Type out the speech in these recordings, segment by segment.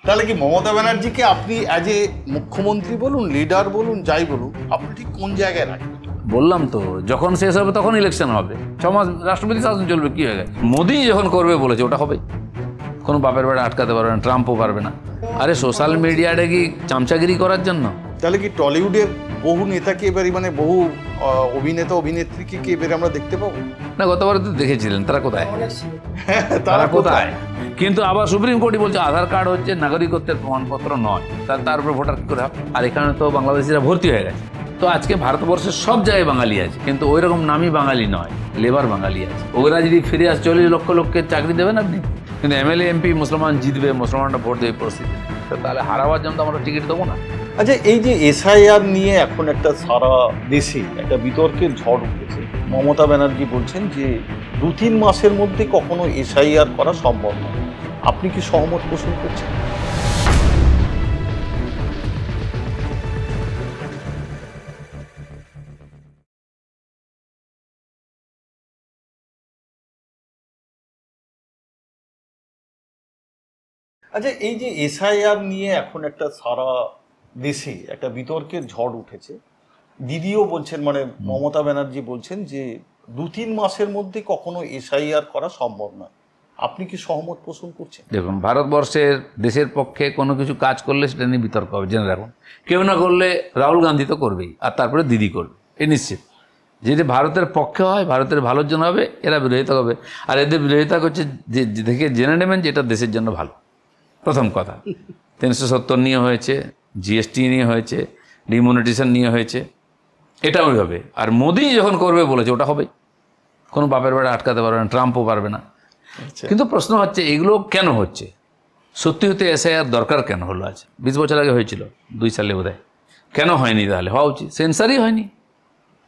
তাহলে কি মমতা ব্যানার্জিকে আপনি অ্যাজ এ মুখ্যমন্ত্রী বলুন, লিডার বলুন, যাই বলুন, আপনি ঠিক কোন জায়গায় রাখবেন? বললাম তো, যখন শেষ হবে তখন ইলেকশন হবে, 6 মাস রাষ্ট্রপতি শাসন চলবে, কি হয়ে গেছে? মোদি যখন করবে বলেছে ওটা হবে, কোনো বাপের বাড়ি আটকাতে পারবে না, ট্রাম্পও পারবে না। আরে সোশ্যাল মিডিয়াটা কি চামচাগিরি করার জন্য? তাহলে কি টলিউডের বহু নেতাকে এবারে, মানে বহু অভিনেতা অভিনেত্রীকে কি এবারে আমরা দেখতে পাবো? না, গতবার তো দেখেছিলেন, তারা কোথায়? তারা কোথায়? কিন্তু আবার সুপ্রিম কোর্টই বলছে আধার কার্ড হচ্ছে নাগরিকত্বের প্রমাণপত্র নয়, তার উপরে ভোটার কি করে হবে? আর এখানে তো বাংলাদেশিরা ভর্তি হয়ে গেছে। তো আজকে ভারতবর্ষের সব জায়গায় বাঙালি আছে, কিন্তু ওই রকম নামই বাঙালি নয়, লেবার বাঙালি আছে। ওরা যদি ফিরে আসে 40 লক্ষ লোককে চাকরি দেবেন আপনি, কিন্তু এমএলএ এমপি মুসলমান জিতবে, মুসলমানরা ভোট দেবে পরিস্থিতি, তাহলে হারাবার জন্য আমরা টিকিট দেবো না। আচ্ছা, এই যে এসআইআর নিয়ে এখন একটা সারা দেশে একটা বিতর্কের ঝড় উঠেছে, মমতা ব্যানার্জি বলছেন যে 2-3 মাসের মধ্যে কখনো এসআইআর করা সম্ভব নয়, আপনি কি সহমত পোষণ করছেন? আচ্ছা, এই যে এসআইআর নিয়ে এখন একটা সারা দেশে একটা বিতর্কের ঝড় উঠেছে, দিদিও বলছেন, মানে মমতা ব্যানার্জি বলছেন যে 2-3 মাসের মধ্যে কখনো এসআইআর করা সম্ভব নয়, আপনি কি সহমত পোষণ করছেন? দেখুন, ভারতবর্ষের দেশের পক্ষে কোনো কিছু কাজ করলে সেটা নিয়ে বিতর্ক হবে, জেনে রাখুন। কেউ না করলে রাহুল গান্ধী তো করবেই, আর তারপরে দিদি করবে, এ নিশ্চিত। যেটি ভারতের পক্ষে হয়, ভারতের ভালোর জন্য হবে, এরা বিরোধিতা করবে। আর এদের বিরোধিতা করছে যে দেখে জেনে নেবেন যে এটা দেশের জন্য ভালো। প্রথম কথা, 370 নিয়ে হয়েছে, জিএসটি নিয়ে হয়েছে, ডিমনিটাইজেশন নিয়ে হয়েছে, এটা ওই হবে। আর মোদি যখন করবে বলেছে ওটা হবে, কোনো বাপের বাড়ি আটকাতে পারবে না, ট্রাম্পও পারবে না। কিন্তু প্রশ্ন হচ্ছে এগুলো কেন হচ্ছে? সত্যি হতে এসআইআর দরকার কেন হলো? আজ 20 বছর আগে হয়েছিল, 2 সালে বোধহয়, কেন হয়নি? তাহলে হওয়া উচিত। সেন্সারই হয়নি,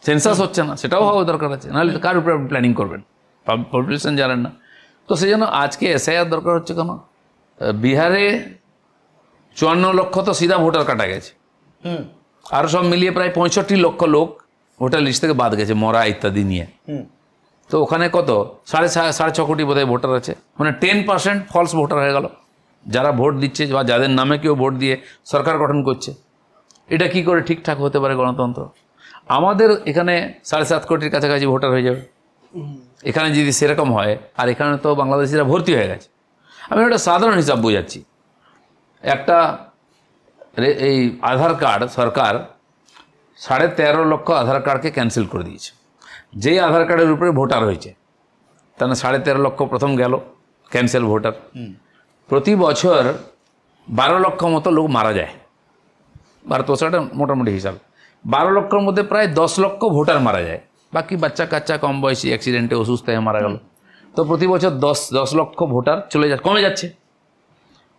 সেন্সাস হচ্ছে না, সেটাও হওয়া দরকার আছে, নাহলে কার উপরে আপনি প্ল্যানিং করবেন? পপুলেশন জানেন না। তো সেই জন্য আজকে এসআইআর দরকার হচ্ছে কেন? বিহারে 54 লক্ষ তো সিধা ভোটার কাটা গেছে, আর সব মিলিয়ে প্রায় 65 লক্ষ লোক ভোটার লিস্ট থেকে বাদ গেছে, মরা ইত্যাদি নিয়ে। তো ওখানে কত 6.5 কোটি বোধহয় ভোটার আছে, মানে 10% ফলস ভোটার হয়ে গেল, যারা ভোট দিচ্ছে বা যাদের নামে কেউ ভোট দিয়ে সরকার গঠন করছে। এটা কি করে ঠিকঠাক হতে পারে গণতন্ত্র? আমাদের এখানে 7.5 কোটির কাছাকাছি ভোটার হয়ে যাবে এখানে যদি সেরকম হয়, আর এখানে তো বাংলাদেশিরা ভর্তি হয়ে গেছে। আমি একটা সাধারণ হিসাব বোঝাচ্ছি। একটা এই আধার কার্ড সরকার 13.5 লক্ষ আধার কার্ডকে ক্যান্সেল করে দিয়েছে, যেই আধার কার্ডের উপরে ভোটার হয়েছে, তাহলে 13.5 লক্ষ প্রথম গেল ক্যান্সেল ভোটার। প্রতি বছর 12 লক্ষ মতো লোক মারা যায় ভারতবর্ষটা, মোটামুটি হিসাব 12 লক্ষর মধ্যে প্রায় 10 লক্ষ ভোটার মারা যায়, বাকি বাচ্চা কাচ্চা কম বয়সী অ্যাক্সিডেন্টে অসুস্থ হয়ে মারা গেল। তো প্রতি বছর 10 লক্ষ ভোটার চলে যাচ্ছে, কমে যাচ্ছে।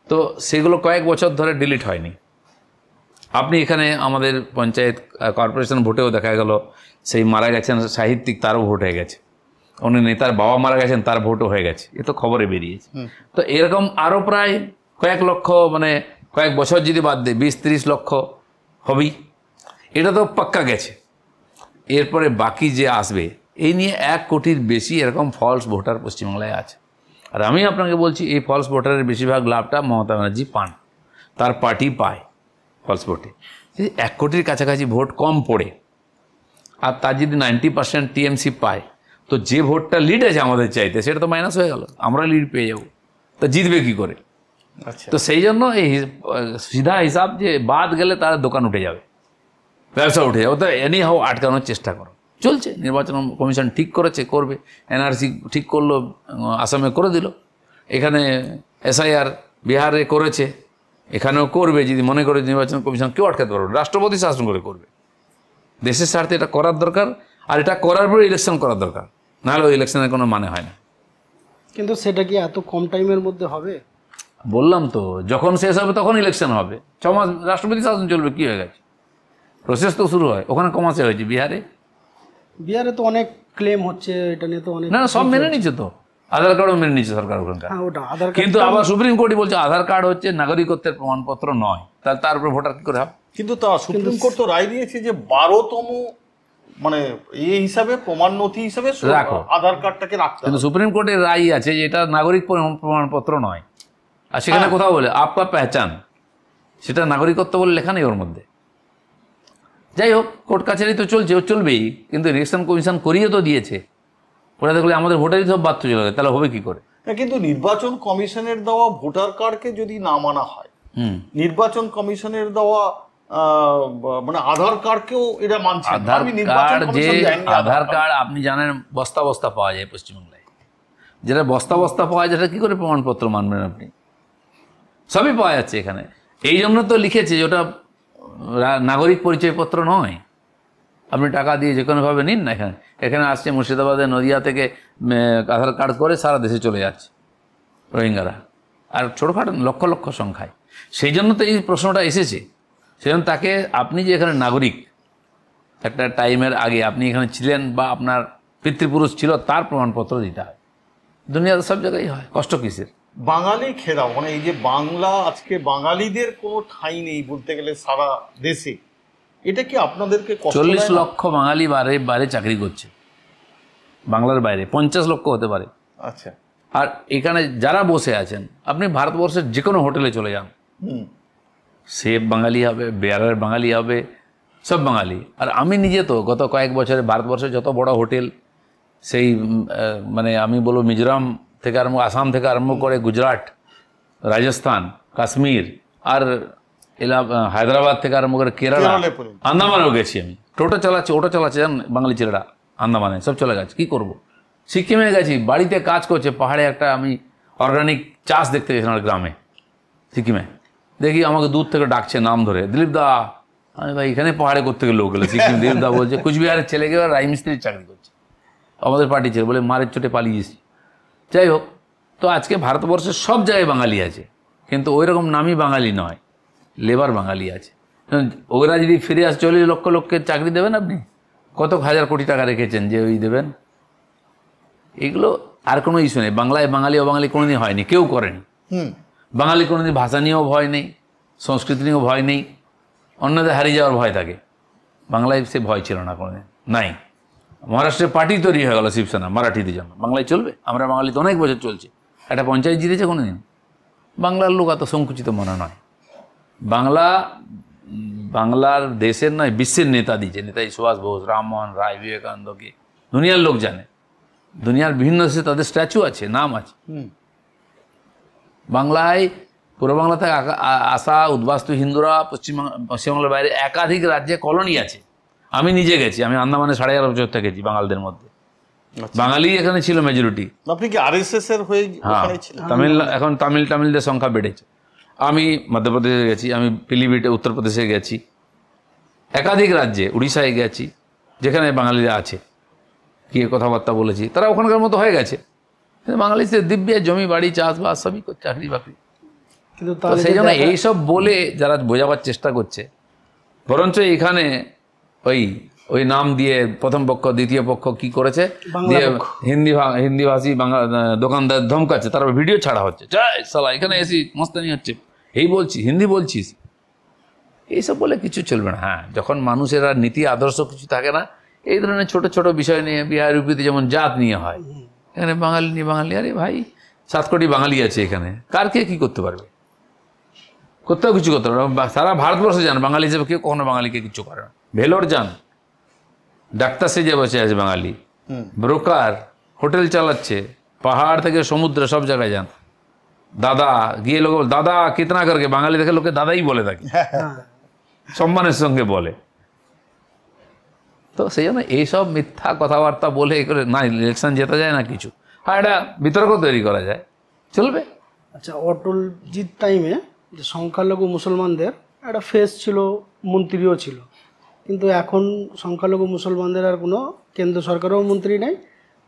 তো সেগুলো কয়েক বছর ধরে ডিলিট হয়নি। আপনি এখানে আমাদের পঞ্চায়েত কর্পোরেশন ভোটেও দেখা গেল সেই মারা গেছেন সাহিত্যিক, তারও ভোট হয়ে গেছে, অন্য নেতার বাবা মারা গেছেন, তার ভোটও হয়ে গেছে, এ তো খবরে বেরিয়েছে। তো এরকম আরও প্রায় কয়েক লক্ষ, মানে কয়েক বছর যদি বাদ দেয় 20-30 লক্ষ হবেই, এটা তো পাক্কা গেছে। এরপরে বাকি যে আসবে, এই নিয়ে 1 কোটির বেশি এরকম ফলস ভোটার পশ্চিমবাংলায় আছে। আর আমি আপনাকে বলছি, এই ফলস ভোটারের বেশিরভাগ লাভটা মমতা ব্যানার্জি পান, তার পার্টি পায় ফলস ভোটে। 1 কোটির কাছাকাছি ভোট কম পড়ে, আর তার যদি 90% টিএমসি পায়, তো যে ভোটটা লিড আছে আমাদের চাইতে, সেটা তো মাইনাস হয়ে গেল, আমরা লিড পেয়ে যাব, তো জিতবে কি করে? তো সেই জন্য এই সিধা হিসাব যে বাদ গেলে তার দোকান উঠে যাবে, ব্যবসা উঠে যাবে, তো এনি হাও আটকানোর চেষ্টা করো। চলছে, নির্বাচন কমিশন ঠিক করেছে, করবে। এনআরসি ঠিক করলো, আসামে করে দিল, এখানে এসআইআর বিহারে করেছে, এখানেও করবে। যদি মনে করে নির্বাচন কমিশন কেউ আটকাতে পারবে, রাষ্ট্রপতি শাসন করে করবে। দেশের স্বার্থে এটা করার দরকার, আর এটা করার পরে ইলেকশন করার দরকার, নাহলে ওই ইলেকশনের কোনো মানে হয় না। কিন্তু সেটা কি এত কম টাইমের মধ্যে হবে? বললাম তো, যখন শেষ হবে তখন ইলেকশন হবে, 6 মাস রাষ্ট্রপতি শাসন চলবে, কি হয়ে গেছে? প্রসেস তো শুরু হয়। ওখানে কমাসে হয়েছে, বিহারে তো অনেক ক্লেম হচ্ছে, এটা নিয়ে তো অনেক, না সব মেনে নিচ্ছে, তো আধার কার্ডও মেনে নিচ্ছে সরকার ওখানকার। কিন্তু আবার সুপ্রিম কোর্টই বলছে আধার কার্ড হচ্ছে নাগরিকত্বের প্রমাণপত্র নয়, তার উপরে ভোটার কি করে হবে? কিন্তু তা সুপ্রিম কোর্ট তো রায় দিয়েছে যে 12তম মানে এই হিসাবে প্রমাণ নথি হিসাবে আধার কার্ডটাকে রাখতে। কিন্তু সুপ্রিম কোর্টের রায় আছে যে এটা নাগরিক প্রমাণপত্র নয়, আর সেখানে কোথাও বলে আপকা পেহচান, সেটা নাগরিকত্ব বলে লেখা নেই ওর মধ্যে। যাই হোক, কোর্ট কাছারি তো চলছে, ও চলবেই, কিন্তু ইলেকশন কমিশন করিয়ে তো দিয়েছে। ওরা দেখলে আমাদের ভোটারই সব বাদ চলে গেলে, তাহলে হবে কি করে? কিন্তু নির্বাচন কমিশনের দেওয়া ভোটার কার্ডকে যদি না মানা হয়, নির্বাচন কমিশনের দেওয়া মানে আধার কার্ডকেও এরা মানছে। আধার কার্ড, যে আধার কার্ড আপনি জানেন বস্তা বস্তা পাওয়া যায় পশ্চিমবাংলায়, যেটা বস্তা বস্তা পাওয়া যায়, সেটা কি করে প্রমাণপত্র মানবেন আপনি? সবই পাওয়া যাচ্ছে এখানে। এই জন্য তো লিখেছে যে ওটা নাগরিক পরিচয়পত্র নয়, আপনি টাকা দিয়ে যে কোনোভাবে নিন না। এখানে এখানে আসছে মুর্শিদাবাদে, নদিয়া থেকে আধার কার্ড করে সারা দেশে চলে যাচ্ছে রোহিঙ্গারা, আর ছোটোখাটো লক্ষ লক্ষ সংখ্যায়। সেই জন্য তো এই প্রশ্নটা এসেছে। সেই জন্য তাকে, আপনি যে এখানে নাগরিক, একটা টাইমের আগে আপনি এখানে ছিলেন বা আপনার পিতৃপুরুষ ছিল, তার প্রমাণপত্র দিতে হয়। দুনিয়াতে সব জায়গায় হয়, কষ্ট কিসের? বাঙালি ঘেরাও, মানে এই যে বাংলা, আজকে বাঙালিদের কোনো ঠাঁই নেই বলতে গেলে সারা দেশে, এটা কি আপনাদেরকে কষ্ট দেয় না? 40 লক্ষ বাঙালি বাইরে চাকরি করছে, বাংলার বাইরে 50 লক্ষ হতে পারে। আচ্ছা। আর এখানে যারা বসে আছেন, আপনি ভারতবর্ষের যে কোনো হোটেলে চলে যান, সেফ বাঙালি হবে, বেয়ারের বাঙালি হবে, সব বাঙালি। আর আমি নিজে তো গত কয়েক বছরে ভারতবর্ষের যত বড় হোটেল, সেই মানে আমি বলবো মিজোরাম থেকে আরম্ভ, আসাম থেকে আরম্ভ করে গুজরাট, রাজস্থান, কাশ্মীর, আর হায়দ্রাবাদ থেকে আরম্ভ করে কেরালা, আন্দামানেও গেছি আমি। টোটো চালাচ্ছি, অটো চালাচ্ছে, বাঙালি ছেলেরা আন্দামানে সব চলে গেছে। কী করবো? সিকিমে গেছি, বাড়িতে কাজ করছে, পাহাড়ে একটা আমি অর্গানিক চাষ দেখতে গেছিলাম গ্রামে সিকিমে। দেখি আমাকে দূর থেকে ডাকছে নাম ধরে, দিলীপ দা। আমি ভাই এখানে পাহাড়ে করতে গেলে লোক গেলো সিকিম। দিলীপ দা বলছে কুচবিহারের ছেলে গিয়ে রাজমিস্ত্রির চাকরি করছে, আমাদের পার্টি ছেলে, বলে মারের চোটে পালিয়েছি। যাই হোক, তো আজকে ভারতবর্ষের সব জায়গায় বাঙালি আছে, কিন্তু ওই রকম নামই বাঙালি নয়, লেবার বাঙালি আছে। ওরা যদি ফিরে আসে 40 লক্ষ লোককে চাকরি দেবেন আপনি? কত হাজার কোটি টাকা রেখেছেন যে ওই দেবেন? এগুলো আর কোনো ইস্যু নেই। বাংলায় বাঙালি অবাঙালি কোনোদিন হয়নি, কেউ করেনি। বাঙালি কোনোদিন ভাষা নিয়েও ভয় নেই, সংস্কৃতি নিয়েও ভয় নেই, অন্যদের হারিয়ে যাওয়ার ভয় থাকে। বাংলায় সে ভয় ছিল না কোনোদিন, নাই। মহারাষ্ট্রের পার্টি তৈরি হয়ে গেল শিবসেনা মারাঠিদের জন্য, বাংলায় চলবে? আমরা বাঙালি তো অনেক বছর চলছে। একটা পঞ্চায়েত জিতেছে কোনোদিন? বাংলার লোক এত সংকুচিত মনে নয়। বাংলার দেশের নয়, বিশ্বের নেতা দিয়েছে। নেতাজি সুভাষ বোস, রামমোহন রায়, বিবেকানন্দকে দুনিয়ার লোক জানে। দুনিয়ার বিভিন্ন দেশে তাদের স্ট্যাচু আছে, নাম আছে। বাংলায়, পূর্ব বাংলা থেকে আসা উদ্বাস্তু হিন্দুরা পশ্চিমবাংলার বাইরে একাধিক রাজ্যে কলোনি আছে। আমি নিজে গেছি, আমি আন্দামানে 11.5 বছর থেকে গেছি বাঙালদের মধ্যে। বাঙালি এখানে ছিল মেজরিটি। আপনি কি আরএসএস এর হয়ে ওখানে ছিলেন? এখন তামিলদের সংখ্যা বেড়েছে। আমি মধ্যপ্রদেশে গেছি, আমি পিলিভিটে উত্তরপ্রদেশে গেছি, একাধিক রাজ্যে, উড়িষ্যায় গেছি, যেখানে বাঙালিরা আছে, গিয়ে কথাবার্তা বলেছি। তারা ওখানকার মতো হয়ে গেছে, কিন্তু বাঙালিদের দিব্য জমি বাড়ি, চাষবাস সবই করছে, চাকরি বাকরি। কিন্তু সেই জন্য এইসব বলে যারা বোঝাবার চেষ্টা করছে, বরঞ্চ এখানে ওই নাম দিয়ে প্রথম পক্ষ দ্বিতীয় পক্ষ কি করেছে, দিয়ে হিন্দিভাষী দোকানদার ধমকাচ্ছে, তারপর ভিডিও ছাড়া হচ্ছে, যাই সালা এখানে এসি মস্তানি হচ্ছে, এই বলছিস, হিন্দি বলছিস, এইসব বলে কিছু চলবে না। হ্যাঁ, যখন মানুষের আর নীতি আদর্শ কিছু থাকে না, এই ধরনের ছোট ছোট বিষয় নিয়ে, বিহার ইউপিতে যেমন জাত নিয়ে হয়, এখানে বাঙালি নিয়ে বাঙালি, আরে ভাই 7 কোটি বাঙালি আছে এখানে, কার কে কী করতে পারবে? কোথাও কিছু করতে পারবে? সারা ভারতবর্ষে যান, বাঙালি হিসেবে কেউ কখনো বাঙালিকে কিছু করে না। ভেলোর যান, ডাক্তার সেজে বসে আছে বাঙালি, ব্রোকার, হোটেল চালাচ্ছে, পাহাড় থেকে সমুদ্র সব জায়গায় যান, দাদা গিয়ে লোক দাদা কিতনা করকে, বাঙালি দেখে লোকে দাদাই বলে থাকে, সম্মানের সঙ্গে বলে। তো সেই জন্য এইসব মিথ্যা কথাবার্তা বলে করে না ইলেকশন জেতা যায় না কিছু। হ্যাঁ, এটা বিতর্ক তৈরি করা যায়, চলবে। আচ্ছা, অটলজির টাইমে যে সংখ্যালঘু মুসলমানদের একটা ফেস ছিল, মন্ত্রীও ছিল, কিন্তু এখন সংখ্যালঘু মুসলমানদের আর কোনো কেন্দ্র সরকারেও মন্ত্রী নেই,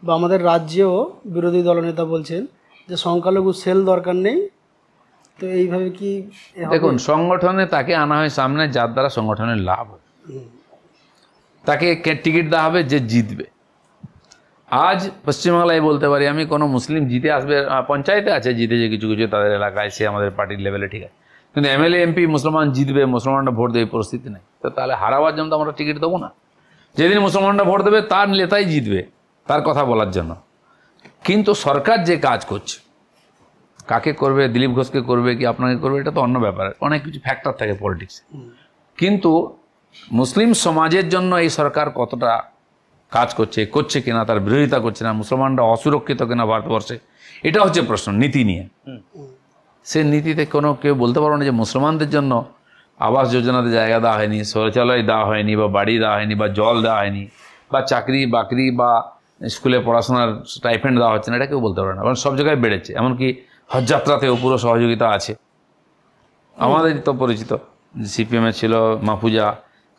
বা আমাদের রাজ্যেও বিরোধী দলনেতা বলছেন যে সংখ্যালঘু সেল দরকার নেই। তো এইভাবে কি? দেখুন, সংগঠনে তাকে আনা হয় সামনে, যার দ্বারা সংগঠনের লাভ হয়, তাকে টিকিট দেওয়া হবে যে জিতবে। আজ পশ্চিমবাংলায় বলতে পারি আমি, কোনো মুসলিম জিতে আসবে, পঞ্চায়েতে আছে জিতেছে কিছু কিছু তাদের এলাকায়, সে আমাদের পার্টির লেভেলে ঠিক আছে, কিন্তু এমএলএ এমপি মুসলমান জিতবে, মুসলমানরা ভোট দেবে পরিস্থিতি নেই। তো তাহলে হারাবার জন্য তো আমরা টিকিট দেবো না। যেদিন মুসলমানরা ভোট দেবে তার নেতাই জিতবে, তার কথা বলার জন্য। কিন্তু সরকার যে কাজ করছে, কাকে করবে, দিলীপ ঘোষকে করবে কি আপনাকে করবে, এটা তো অন্য ব্যাপার, অনেক কিছু ফ্যাক্টর থাকে পলিটিক্সে। কিন্তু মুসলিম সমাজের জন্য এই সরকার কতটা কাজ করছে কিনা, তার বিরোধিতা করছে না, মুসলমানরা অসুরক্ষিত কিনা ভারতবর্ষে, এটা হচ্ছে প্রশ্ন নীতি নিয়ে। সে নীতিতে কেউ বলতে পারবো না যে মুসলমানদের জন্য আবাস যোজনাতে জায়গা দেওয়া হয়নি, শৌচালয় দেওয়া হয়নি, বা বাড়ি দেওয়া হয়নি, বা জল দেওয়া হয়নি, বা চাকরি বাকরি বা স্কুলে পড়াশোনার স্টাইপেন্ড দেওয়া হচ্ছে না, এটা কেউ বলতে পারে না। কারণ সব জায়গায় বেড়েছে, এমনকি হজযাত্রাতেও পুরো সহযোগিতা আছে। আমাদের তো পরিচিত সিপিএমের ছিল মাহফুজা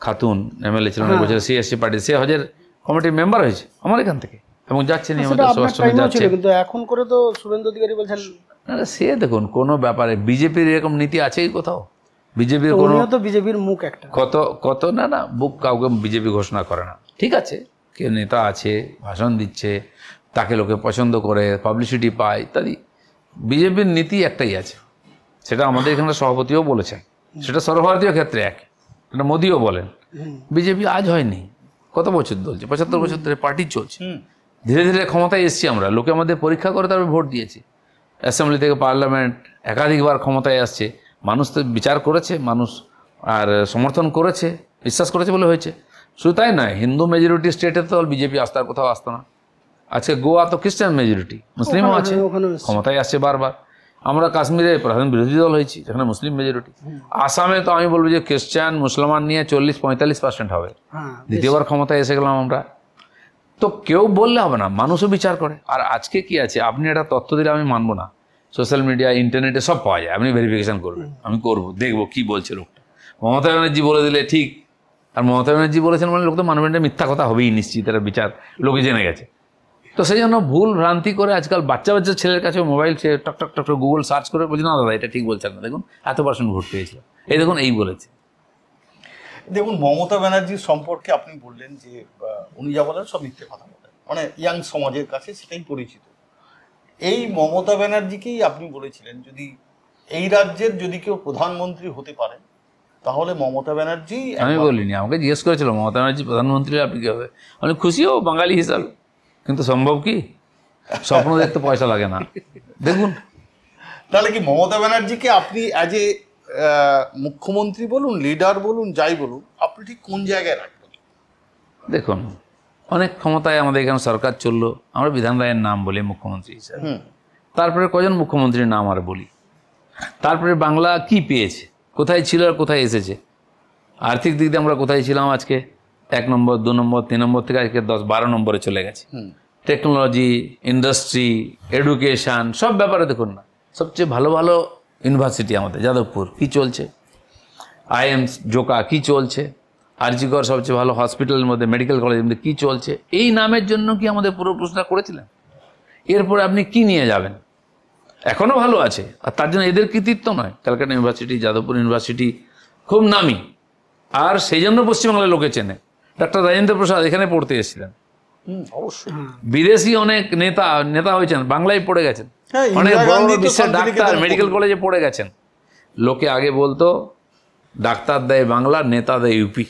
খাতুন, এমএলএ ছিল অনেক বছর, সিএসসি পার্টি, সে হজের কমিটির মেম্বার হয়েছে আমার এখান থেকে, এবং যাচ্ছে নিয়মিত সুভাষচন্দ্র যাচ্ছে। কিন্তু এখন করে তো শুভেন্দু অধিকারী বলছেন সে দেখুন কোনো ব্যাপারে বিজেপির এরকম নীতি আছেই কোথাও? বিজেপির কোনো তো বিজেপির মুখ একটা কত না বুক কাউকে বিজেপি ঘোষণা করে না। ঠিক আছে, কেউ নেতা আছে, ভাষণ দিচ্ছে, তাকে লোকে পছন্দ করে, পাবলিসিটি পায় ইত্যাদি। বিজেপির নীতি একটাই আছে, সেটা আমাদের এখানে সভাপতিও বলেছেন, সেটা সর্বভারতীয় ক্ষেত্রে এক, এটা মোদিও বলেন। বিজেপি আজ হয়নি, কত বছর চলছে, 75 বছর ধরে পার্টি চলছে। ধীরে ধীরে ক্ষমতায় এসেছি আমরা, লোকে আমাদের পরীক্ষা করে তারপরে ভোট দিয়েছে। অ্যাসেম্বলি থেকে পার্লামেন্ট একাধিকবার ক্ষমতায় আসছে, মানুষ তো বিচার করেছে, মানুষ আর সমর্থন করেছে, বিশ্বাস করেছে বলে হয়েছে। শুধু তাই নয়, হিন্দু মেজরিটি স্টেটে তো বিজেপি আসতার কোথাও আসতো না। আজকে গোয়া তো খ্রিস্টান মেজরিটি, মুসলিমও আছে, ক্ষমতায় আসছে বারবার। আমরা কাশ্মীরে প্রধান বিরোধী দল হয়েছি, যেখানে মুসলিম মেজরিটি। আসামে তো আমি বলবো যে খ্রিস্টান মুসলমান নিয়ে 40-45% হবে, দ্বিতীয়বার ক্ষমতায় এসে গেলাম আমরা। তো কেউ বললে হবে না, মানুষও বিচার করে। আর আজকে কি আছে, আপনি একটা তথ্য দিলে আমি মানবো না, সোশ্যাল মিডিয়া ইন্টারনেটে সব পাওয়া যায়, আপনি ভেরিফিকেশন করবেন, আমি করবো, দেখবো কি বলছে লোকটা। মমতা ব্যানার্জি বলে দিলে ঠিক, আর মমতা ব্যানার্জি বলেছেন মানে লোক তো মানবেন, মিথ্যা কথা হবেই নিশ্চিত, এটা বিচার লোকে জেনে গেছে। তো সেই জন্য ভুল ভ্রান্তি করে আজকাল বাচ্চা ছেলের কাছে মোবাইল সে টক টক টক গুগল সার্চ করে বলছে, না দাদা এটা ঠিক বলছেন না, দেখুন এত% ভোট পেয়েছিল, এই দেখুন এই বলেছে। দেখুন মমতা ব্যানার্জির সম্পর্কে আপনি বললেন যে উনি যা বলেন সব মিথ্যে কথা বলেন, মানে ইয়াং সমাজের কাছে সেটাই পরিচিত। এই মমতা ব্যানার্জিকেই আপনি বলেছিলেন যদি এই রাজ্যের যদি কেউ প্রধানমন্ত্রী হতে পারে তাহলে মমতা ব্যানার্জি। আমি বলিনি, আমাকে জিজ্ঞেস করেছিল মমতা ব্যানার্জি প্রধানমন্ত্রী আপনি কি হবে, আমি খুশিও বাঙালি হিসাবে, কিন্তু সম্ভব কি? স্বপ্ন দেখতে পয়সা লাগে না। দেখুন তাহলে কি মমতা ব্যানার্জিকে আপনি অ্যাজ এ মুখ্যমন্ত্রী বলুন, লিডার বলুন, যাই বলুন, আপনি ঠিক কোন জায়গায় রাখবেন? দেখুন অনেক ক্ষমতায় আমাদের এখানে সরকার চললো, আমরা বিধান রায়ের নাম বলি মুখ্যমন্ত্রী হিসাবে, তারপরে কজন মুখ্যমন্ত্রীর নাম আর বলি, তারপরে বাংলা কি পেয়েছে, কোথায় ছিল আর কোথায় এসেছে, আর্থিক দিক দিয়ে আমরা কোথায় ছিলাম, আজকে 1 নম্বর 2 নম্বর 3 নম্বর থেকে আজকে 10-12 নম্বরে চলে গেছে। টেকনোলজি, ইন্ডাস্ট্রি, এডুকেশান, সব ব্যাপারে দেখুন না, সবচেয়ে ভালো ভালো ইউনিভার্সিটি আমাদের যাদবপুর কী চলছে, আইএমস জোকা কী চলছে, আরজিকর সবচেয়ে ভালো হসপিটালের মধ্যে, মেডিকেল কলেজের মধ্যে কী চলছে, এই নামের জন্য কি আমাদের পূর্বপুরুষরা করেছিলেন? এরপরে আপনি কি নিয়ে যাবেন? এখনও ভালো আছে, আর তার জন্য এদের কৃতিত্ব নয়। ক্যালকাটা ইউনিভার্সিটি, যাদবপুর ইউনিভার্সিটি খুব নামি, আর সেই জন্য পশ্চিমবাংলার লোকে চেনে। ডক্টর রাজেন্দ্র প্রসাদ এখানে পড়তে এসেছিলেন, অবশ্যই বিদেশি অনেক নেতা হয়েছেন, বাংলায় পড়ে গেছেন, অনেক বড় বিশ্বের ডাক্তার মেডিকেল কলেজে পড়ে গেছেন। লোকে আগে বলতো ডাক্তার দেয় বাংলা, নেতা দেয় ইউপি,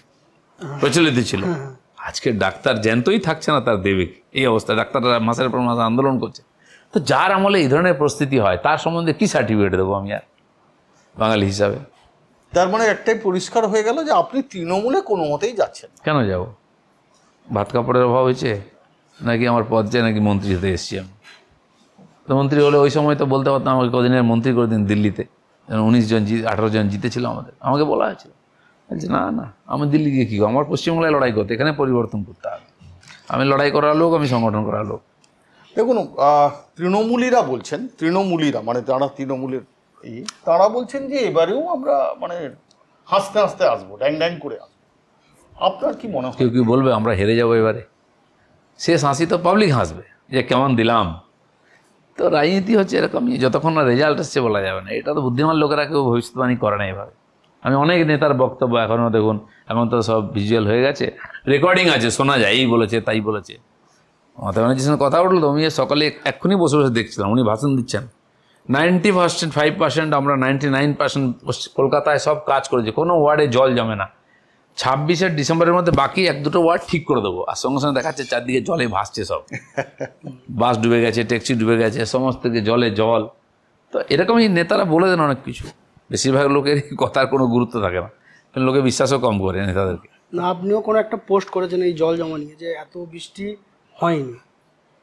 প্রচলিত ছিল। আজকে ডাক্তার জ্যান্তই থাকছে না, তার দেবে এই অবস্থা, ডাক্তাররা মাসের পর মাস আন্দোলন করছে। তো যার আমলে এই ধরনের পরিস্থিতি হয় তার সম্বন্ধে কি সার্টিফিকেট দেবো আমি আর বাঙালি হিসাবে? তার মানে একটাই পরিষ্কার হয়ে গেল যে আপনি তৃণমূলে কোনো মতেই যাচ্ছেন। কেন যাব? ভাত কাপড়ের অভাব হয়েছে নাকি আমার পদ চাই, নাকি মন্ত্রী হতে এসেছি আমি? তো মন্ত্রী হলে ওই সময় তো বলতে পারতাম আমাকে কদিনের মন্ত্রী করে দিন দিল্লিতে, 19 জন 18 জন জিতেছিল আমাকে বলা হয়েছিল। বলছে না না, আমি দিল্লি গিয়ে কী, আমার পশ্চিমবাংলায় লড়াই করতে, এখানে পরিবর্তন করতে হবে। আমি লড়াই করার লোক, আমি সংগঠন করার লোক। দেখুন তৃণমূলীরা বলছেন, তৃণমূলীরা মানে যারা তৃণমূলের তারা বলছেন যে এবারেও আমরা মানে হাসতে হাসতে আসবো, ড্যাং ড্যাং করে আসবো। আপনার কি মনে হয়? কেউ কেউ বলবে আমরা হেরে যাবো এবারে, শেষ হাসি তো পাবলিক হাসবে যে কেমন দিলাম। তো রাজনীতি হচ্ছে এরকমই, যতক্ষণ না রেজাল্ট আসছে বলা যাবে না। এটা তো বুদ্ধিমান লোকেরা কেউ ভবিষ্যৎবাণী করে না এভাবে। আমি অনেক নেতার বক্তব্য এখনও দেখুন, এখন তো সব ভিজুয়াল হয়ে গেছে, রেকর্ডিং আছে, শোনা যায়, এই বলেছে তাই বলেছে। মমতা ব্যানার্জির সঙ্গে কথা উঠলো, আমি সকালে এক্ষুনি বসে বসে দেখছিলাম, উনি ভাষণ দিচ্ছেন। 95% আমরা 99% কলকাতায় সব কাজ করেছি, কোনো ওয়ার্ডে জল জমে না। 26শে ডিসেম্বরের মধ্যে বাকি 1-2টো ওয়ার্ড ঠিক করে দেবো, আর সঙ্গে সঙ্গে দেখাচ্ছে চারদিকে জলে ভাসছে সব, বাস ডুবে গেছে, ট্যাক্সি ডুবে গেছে, সমস্ত জলে জল। তো এরকমই নেতারা বলে দেন অনেক কিছু, বেশিরভাগ লোকের কথার কোনো গুরুত্ব থাকে না, লোকে বিশ্বাসও কম করে নেতাদেরকে। না, আপনিও কোনো একটা পোস্ট করেছেন এই জল জমা নিয়ে, যে এত বৃষ্টি হয়নি,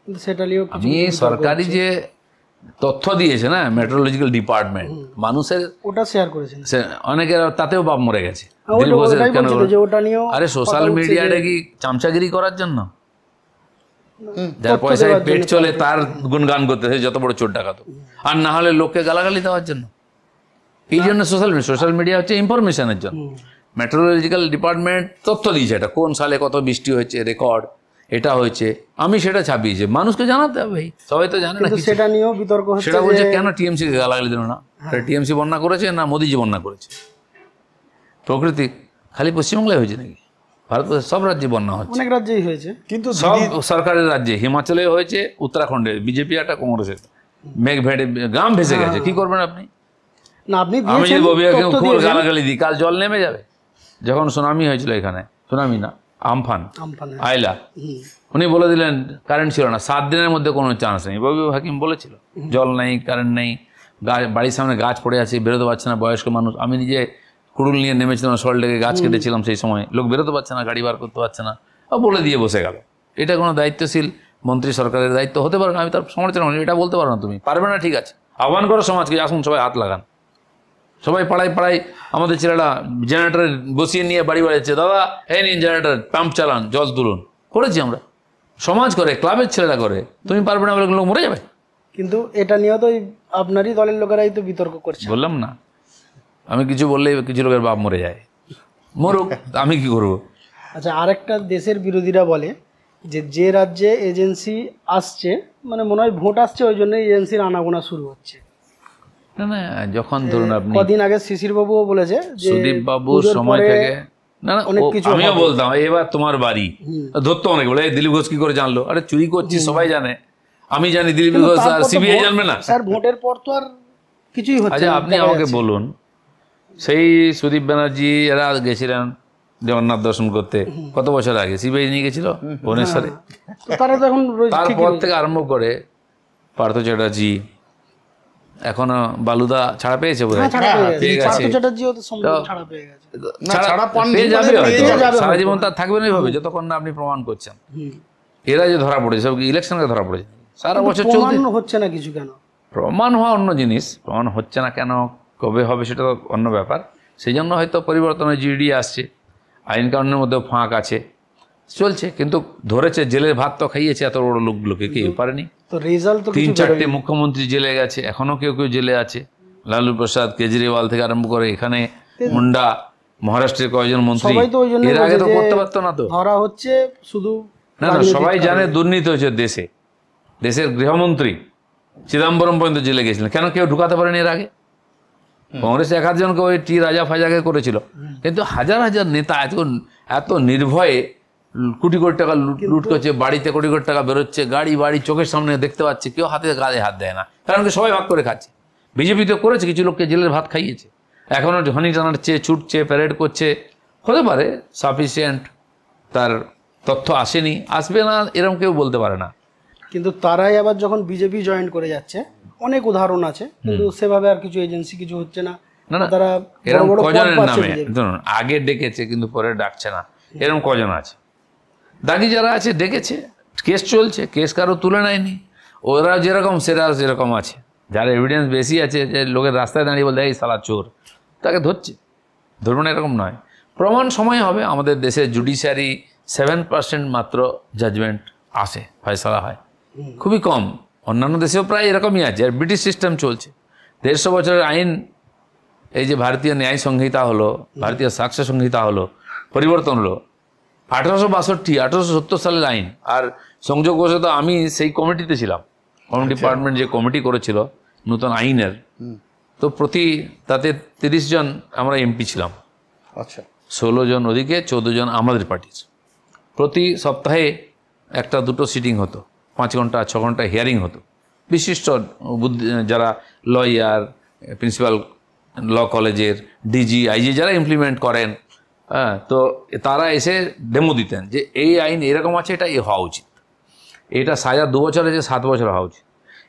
কিন্তু সেটা নিয়েও আমি সরকারি যে তথ্য দিয়েছে না মেট্রোলজিক্যাল ডিপার্টমেন্ট, মানুষের ওটা শেয়ার করেছেন, অনেকের তাতেও বাপ মরে গেছে। ওটা নিয়েও আরে সোশ্যাল মিডিয়াটা কি চামচাগিরি করার জন্য? যার পয়সায় পেট চলে তার গুণগান করতেছে যত বড় চোর ডাকাত, আর না হলে লোককে গালাগালি দেওয়ার জন্য। এই জন্য সোশ্যাল মিডিয়া হচ্ছে ইনফরমেশনের জন্য। মেট্রোলজিক্যাল ডিপার্টমেন্ট তথ্য দিয়েছে, এটা কোন সালে কত বৃষ্টি হয়েছে রেকর্ড, এটা হয়েছে, আমি সেটা ছাপিয়েছি, মানুষকে জানাতে হবে, সবাই তো জানে না। সেটা নিয়েও বিতর্ক হচ্ছে, সেটা বলছে কেন টিএমসি কে গালাগালি দিল না? টিএমসি বন্যা করেছে না মোদিজি বন্যা করেছে? প্রকৃতি খালি পশ্চিমবাংলায় হয়েছে নাকি? ভারতবর্ষের সব রাজ্যে বন্যা হচ্ছে, অনেক রাজ্যেই হয়েছে, কিন্তু সব সরকারের রাজ্যে, হিমাচলে হয়েছে, উত্তরাখণ্ডে বিজেপি একটা কংগ্রেসের, মেঘ ভেড়ে গ্রাম ভেসে গেছে, কি করবেন আপনি? না আপনি আমি যদি ববিয়াকে খুব গালাগালি দিই, কাল জল নেমে যাবে। যখন সুনামি হয়েছিল এখানে, সুনামি না আমফান আইলা, উনি বলে দিলেন কারেন্ট ছিল না, 7 দিনের মধ্যে কোনো চান্স নেই। ববি হাকিম বলেছিল জল নেই, কারেন্ট নেই, বাড়ির সামনে গাছ পড়ে আছে, বেরোতে পারছে না বয়স্ক মানুষ। আমি নিজে কুড়ুল নিয়ে নেমেছিলাম, সল্টলেকে গাছ কেটেছিলাম, সেই সময় লোক বেরোতে পারছে না, গাড়ি বার করতে পারছে না, বলে দিয়ে বসে গেল। এটা কোনো দায়িত্বশীল মন্ত্রী সরকারের দায়িত্ব হতে পারে না। আমি তার সমালোচনা করি, এটা বলতে পারো না, তুমি পারবে না, ঠিক আছে, আহ্বান করো সমাজকে, আসুন সবাই হাত লাগান। সবাই পাড়ায় পাড়ায় আমাদের ছেলেরা জেনারেটর বসিয়ে নিয়ে বাড়ি বাড়িছে, দাদা এই নিন জেনারেটর, পাম্প চালান, জল তুলুন, করেছি আমরা। সমাজ করে, ক্লাবের ছেলেরা করে, তুমি পারবে না বলে লোক মরে যাবে। কিন্তু এটা নিয়েও তো আপনারই দলের লোকেরাই তো বিতর্ক করছে। বললাম না, আমি কিছু বললেই কিছু লোকের বাপ মরে যায়, মরুক, আমি কি করবো? আচ্ছা, আরেকটা দেশের বিরোধীরা বলে যে রাজ্যে এজেন্সি আসছে, মানে মনে হয় ভোট আসছে, ওই জন্য এজেন্সির আনাগোনা শুরু হচ্ছে। না না, যখন ধরুন আপনি কদিন আগে শিশির বাবুও বলেছে যে সুদীপ বাবুর সময় থেকে, না না আমিও বলতাম এবার তোমার বাড়ি ধরতো, অনেক বলে দিলীপ ঘোষ কি করে জানলো? আরে চুরি করছি সবাই জানে, আমি জানি, দিলীপ ঘোষ আর সিবিআই জানবে না? স্যার ভোটের পর তো আর কিছুই হচ্ছে। আচ্ছা আপনি আমাকে বলুন, সেই সুদীপ ব্যানার্জি এরা গেছিলেন জগন্নাথ দর্শন করতে কত বছর আগে, সিবিআই নিয়ে গেছিল ভুবনেশ্বরে, তারপর থেকে আরম্ভ করে পার্থ চ্যাটার্জি, এখনো বালুদা ছাড়া পেয়েছে বোধহয়, সারা জীবন তার থাকবে না এইভাবে যতক্ষণ না আপনি প্রমাণ করছেন। এরা যে ধরা পড়েছে সব ইলেকশনকে ধরা পড়েছে, সারা বছর চলছে, হচ্ছে না কিছু। কেন প্রমাণ হওয়া অন্য জিনিস, প্রমাণ হচ্ছে না কেন, কবে হবে সেটা তো অন্য ব্যাপার। সেই জন্য হয়তো পরিবর্তনের জিডি আসছে, আইন কানুনের মধ্যে ফাঁক আছে, চলছে, কিন্তু ধরেছে, জেলের ভাত তো খাইয়েছে এত বড় লোকগুলোকে, কেউ পারেনি। 3-4টে মুখ্যমন্ত্রী জেলে গেছে, এখনো কেউ কেউ জেলে আছে, লালু প্রসাদ, কেজরিওয়াল থেকে আরম্ভ করে এখানে মুন্ডা, মহারাষ্ট্রের কয়েকজন মন্ত্রী, এর আগে তো করতে পারতো না, তো ধরা হচ্ছে শুধু। না না, সবাই জানে দুর্নীতি হয়েছে দেশে, দেশের গৃহমন্ত্রী চিদম্বরম পর্যন্ত জেলে গেছিলেন, কেন কেউ ঢুকাতে পারেনি এর আগে? কংগ্রেস 1-8 জনকে ওই টি রাজা ফাজাকে করেছিল, কিন্তু হাজার হাজার নেতা এত নির্ভয়ে কোটি কোটি টাকা লুট করছে, বাড়িতে কোটি কোটি টাকা বেরোচ্ছে, গাড়ি বাড়ি চোখের সামনে দেখতে পাচ্ছে, কেউ হাতে গায়ে হাত দেয় না, কারণ কি সবাই ভাগ করে খাচ্ছে। বিজেপি তো করেছে, কিছু লোককে জেলের ভাত খাইয়েছে, এখনও হানি টানাচ্ছে, ছুটছে, প্যারেড করছে, হতে পারে সাফিসিয়েন্ট তার তথ্য আসেনি, আসবে না এরকম কেউ বলতে পারে না। কিন্তু তারাই আবার যখন বিজেপি জয়েন করে যাচ্ছে, অনেক উদাহরণ আছে, কিন্তু সেভাবে আর কিছু এজেন্সি কিছু হচ্ছে না, তারা এরকম কজনের নামে ধরুন আগে ডেকেছে কিন্তু পরে ডাকছে না, এরকম কজন আছে? দাগি যারা আছে ডেকেছে, কেস চলছে, কেস কারো তুলে নেয়নি, ওরা যেরকম সেরা যেরকম আছে, যার এভিডেন্স বেশি আছে, যে লোকের রাস্তায় দাঁড়িয়ে বলতে এই সালা চোর, তাকে ধরছে, ধরুন এরকম নয়, প্রমাণ সময় হবে। আমাদের দেশে জুডিশিয়ারি 7% মাত্র জাজমেন্ট আসে, ফয়সালা হয়, খুবই কম। অন্যান্য দেশেও প্রায় এরকমই আছে, আর ব্রিটিশ সিস্টেম চলছে 150 বছরের আইন। এই যে ভারতীয় ন্যায় সংহিতা হলো, ভারতীয় সাক্ষ্য সংহিতা হলো, পরিবর্তন হলো 1862-1870 সালের আইন। আর সংযোগবশত আমি সেই কমিটিতে ছিলাম, হোম ডিপার্টমেন্ট যে কমিটি করেছিল নতুন আইনের, তো তাতে 30 জন আমরা এমপি ছিলাম, আচ্ছা 16 জন ওদিকে, 14 জন আমাদের পার্টির। প্রতি সপ্তাহে 1-2 সিটিং হতো, 5 ঘন্টা 6 ঘন্টা হিয়ারিং হতো, বিশিষ্ট যারা লয়ার, প্রিন্সিপাল ল কলেজের, ডিজি, আইজি যারা ইমপ্লিমেন্ট করেন, হ্যাঁ, তো তারা এসে ডেমো দিতেন যে এই আইন এরকম আছে, এটা হওয়া উচিত, এটা সাজা 2 বছর আছে, 7 বছর হওয়া উচিত,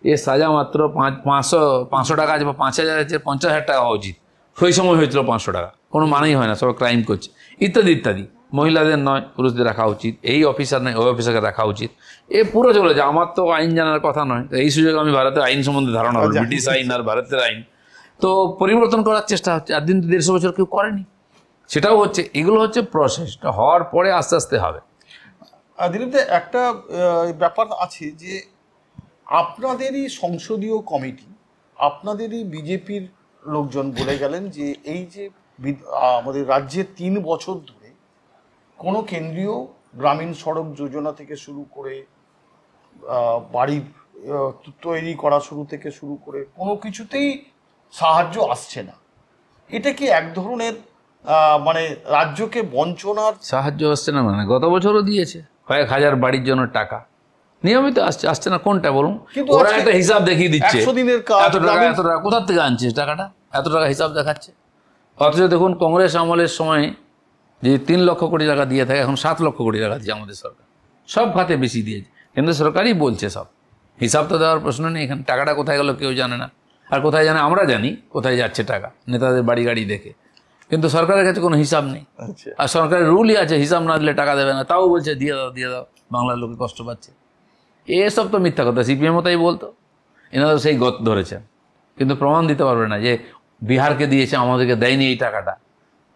এর সাজা মাত্র 500 টাকা আছে বা 5,000 আছে, 50,000 টাকা হওয়া উচিত। সেই সময় হয়েছিল 500 টাকা, কোনো মানেই হয় না, সব ক্রাইম করছে ইত্যাদি ইত্যাদি। মহিলাদের নয় পুরুষদের রাখা উচিত, এই অফিসার নয় ওই অফিসারকে রাখা উচিত, এ পুরো চলেছে। আমার তো আইন জানার কথা নয়, এই সুযোগে আমি ভারতের আইন সম্বন্ধে ধারণা হল, ব্রিটিশ আইন আর ভারতের আইন তো পরিবর্তন করার চেষ্টা হচ্ছে। আর দিন 150 বছর কেউ করেনি, সেটাও হচ্ছে। এগুলো হচ্ছে প্রসেসটা, হওয়ার পরে আস্তে আস্তে হবে। দিলীপ দা, একটা ব্যাপার আছে যে আপনাদেরই সংসদীয় কমিটি, আপনাদেরই বিজেপির লোকজন বলে গেলেন যে এই যে আমাদের রাজ্যে 3 বছর ধরে কোনো কেন্দ্রীয় গ্রামীণ সড়ক যোজনা থেকে শুরু করে বাড়ি তৈরি করা থেকে শুরু করে কোনো কিছুতেই সাহায্য আসছে না। এটা কি এক ধরনের মানে রাজ্যকে বঞ্চনার? সাহায্য আসছে না মানে গত বছরও দিয়েছে কয়েক হাজার বাড়ির জন্য টাকা, নিয়মিত আসছে না কোনটা বলুন? ওরা একটা হিসাব দেখিয়ে দিচ্ছে, 100 দিনের কাজ, এত টাকা কোথা থেকে আনছিস টাকাটা, এত টাকা হিসাব দেখাচ্ছে। অথচ দেখুন কংগ্রেস আমলের সময় যে 3 লক্ষ কোটি টাকা দিয়ে থাকে, এখন 7 লক্ষ কোটি টাকা দিয়েছে আমাদের সরকার, সব খাতে বেশি দিয়েছে। কেন্দ্র সরকারই বলছে সব, হিসাব তো দেওয়ার প্রশ্ন নেই এখানে। টাকাটা কোথায় গেল কেউ জানে না, আর কোথায় জানে আমরা জানি কোথায় যাচ্ছে টাকা, নেতাদের বাড়ি গাড়ি দেখে, কিন্তু সরকারের কাছে কোনো হিসাব নেই। আর সরকারের রুলই আছে হিসাব না দিলে টাকা দেবে না, তাও বলছে দিয়ে দাও দিয়ে দাও, বাংলার লোকে কষ্ট পাচ্ছে। এসব তো মিথ্যা কথা, সিপিএমও তাই বলতো, এনারা সেই গত ধরেছেন, কিন্তু প্রমাণ দিতে পারবে না যে বিহারকে দিয়েছে আমাদেরকে দেয়নি এই টাকাটা।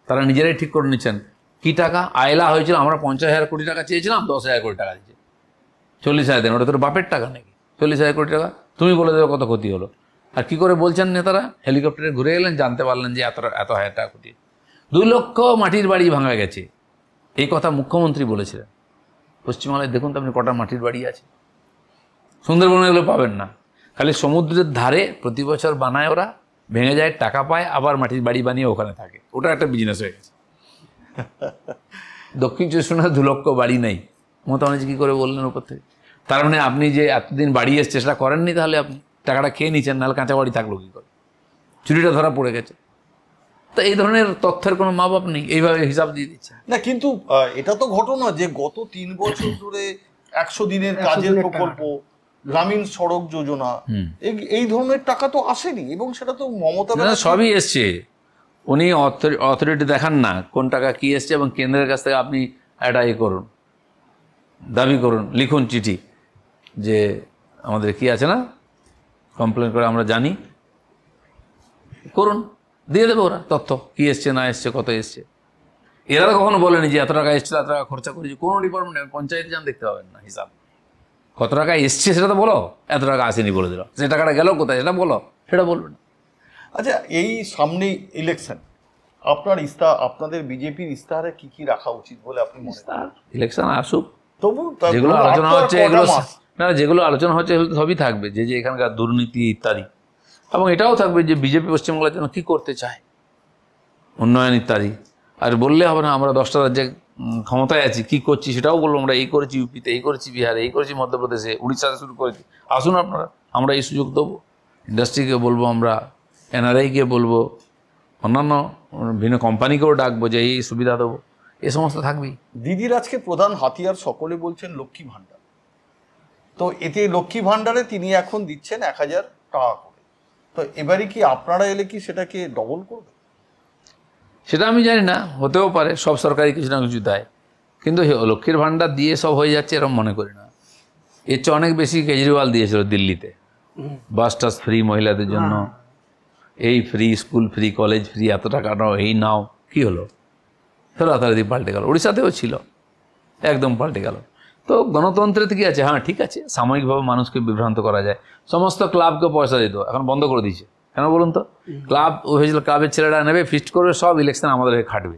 তারা নিজেরাই ঠিক করে নিচ্ছেন কী টাকা আয়লা হয়েছিল। আমরা 50,000 কোটি টাকা চেয়েছিলাম, 10,000 কোটি টাকা দিয়েছে, 40,000 দেন, ওটা তোর বাপের টাকা নাকি 40,000 কোটি টাকা? তুমি বলে দেবে কত ক্ষতি হলো। আর কি করে বলছেন নেতারা? হেলিকপ্টারে ঘুরে গেলেন, জানতে পারলেন যে এত হাজার টাকা কোটি। 2 লক্ষ মাটির বাড়ি ভাঙা গেছে, এই কথা মুখ্যমন্ত্রী বলেছিলেন। পশ্চিমবাংলায় দেখুন তো আপনি কটা মাটির বাড়ি আছে, সুন্দরবনে এগুলো পাবেন না। খালি সমুদ্রের ধারে প্রতি বছর বানায় ওরা, ভেঙে যায়, টাকা পায়, আবার মাটির বাড়ি বানিয়ে ওখানে থাকে, ওটা একটা বিজনেস হয়ে গেছে। দক্ষিণ 24 2 লক্ষ বাড়ি নেই, মমতা ব্যানার্জি কী করে বললেন উপর থেকে? তার মানে আপনি যে এতদিন বাড়ি এসছে সেটা করেননি, তাহলে আপনি টাকাটা খেয়ে নিচ্ছেন, নাহলে কাঁচা বাড়ি থাকলো কী করে? চুরিটা ধরা পড়ে গেছে। তো এই ধরনের তথ্যের কোনো মা বাপ নেই, এইভাবে হিসাব দিয়ে দিচ্ছে না। কিন্তু এটা তো ঘটনা যে গত 3 বছর ধরে 100 দিনের কাজের প্রকল্প, গ্রামীণ সড়ক যোজনা, এই ধরনের টাকা তো আসেনি, এবং সেটা তো মমতা ব্যানার্জি সবই এসছে। উনি অথরিটি দেখান না কোন টাকা কি এসছে, এবং কেন্দ্রের কাছ থেকে আপনি একটা করুন, দাবি করুন, লিখুন চিঠি যে আমাদের কি আছে না, কমপ্লেন করে আমরা জানি, করুন, দিয়ে দেবে ওরা তথ্য কি এসছে না এসছে, কত এসছে। এরা তো কখনো বলেনি যে এত টাকা এসছে, এত টাকা খরচা করেছি, কোনো ডিপার্টমেন্ট পঞ্চায়েতে যান দেখতে পাবেন না হিসাব। কত টাকা এসছে সেটা তো বলো, এত টাকা আসেনি বলে দিল, সে টাকাটা গেল কোথায় সেটা বলো, সেটা বলবে না। আচ্ছা, এই সামনে ইলেকশন, আপনাদের বিজেপির ইস্তাহারে কি কি রাখা উচিত বলে আপনি মনে করেন? ইলেকশন আসুক, তবু যেগুলো আলোচনা হচ্ছে এগুলো না, যেগুলো আলোচনা হচ্ছে এগুলো সবই থাকবে, যে এখানকার দুর্নীতি ইত্যাদি, এবং এটাও থাকবে যে বিজেপি পশ্চিমবাংলার জন্য কী করতে চায়, উন্নয়ন ইত্যাদি। আর বললে হবে না আমরা 10টা রাজ্যে ক্ষমতায় আছি, কী করছি সেটাও বলবো, আমরা এই করেছি ইউপিতে, এই করেছি বিহারে, এই করেছি মধ্যপ্রদেশে, উড়িষ্যাতে শুরু করেছি, আসুন আপনারা, আমরা এই সুযোগ দেবো। ইন্ডাস্ট্রিকে বলবো, আমরা এনআরআইকে বলবো, অন্যান্য ভিন্ন কোম্পানিকেও ডাকবো যে এই সুবিধা দেবো, এ সমস্ত থাকবেই। দিদির আজকে প্রধান হাতিয়ার সকলে বলছেন লক্ষ্মী ভাণ্ডার। তো এতে লক্ষ্মী ভাণ্ডারে তিনি এখন দিচ্ছেন 1,000 টাকা করে। তো এবারে কি আপনারা এলে কি সেটাকে ডবল করবে? সেটা আমি জানি না, হতেও পারে, সব সরকারি কিছু না কিছু দেয়, কিন্তু লক্ষ্মীর ভাণ্ডার দিয়ে সব হয়ে যাচ্ছে এরকম মনে করি না। এর চেয়ে অনেক বেশি কেজরিওয়াল দিয়েছিল দিল্লিতে, বাস টাস ফ্রি মহিলাদের জন্য, এই free, school free, college free, এত টাকা নাও, এই নাও, কী হলো? তাড়াতাড়ি পাল্টে গেল, উড়িষ্যাতেও ছিল, একদম পাল্টে গেল। তো গণতন্ত্রে কি আছে? হ্যাঁ ঠিক আছে, সাময়িকভাবে মানুষকে বিভ্রান্ত করা যায়। সমস্ত ক্লাবকে পয়সা দিত, এখন বন্ধ করে দিয়েছে, কেন বলুন তো? ক্লাব হয়েছিল, ক্লাবের ছেলেরা নেবে, ফিস্ট করবে, সব ইলেকশন আমাদের হয়ে খাটবে।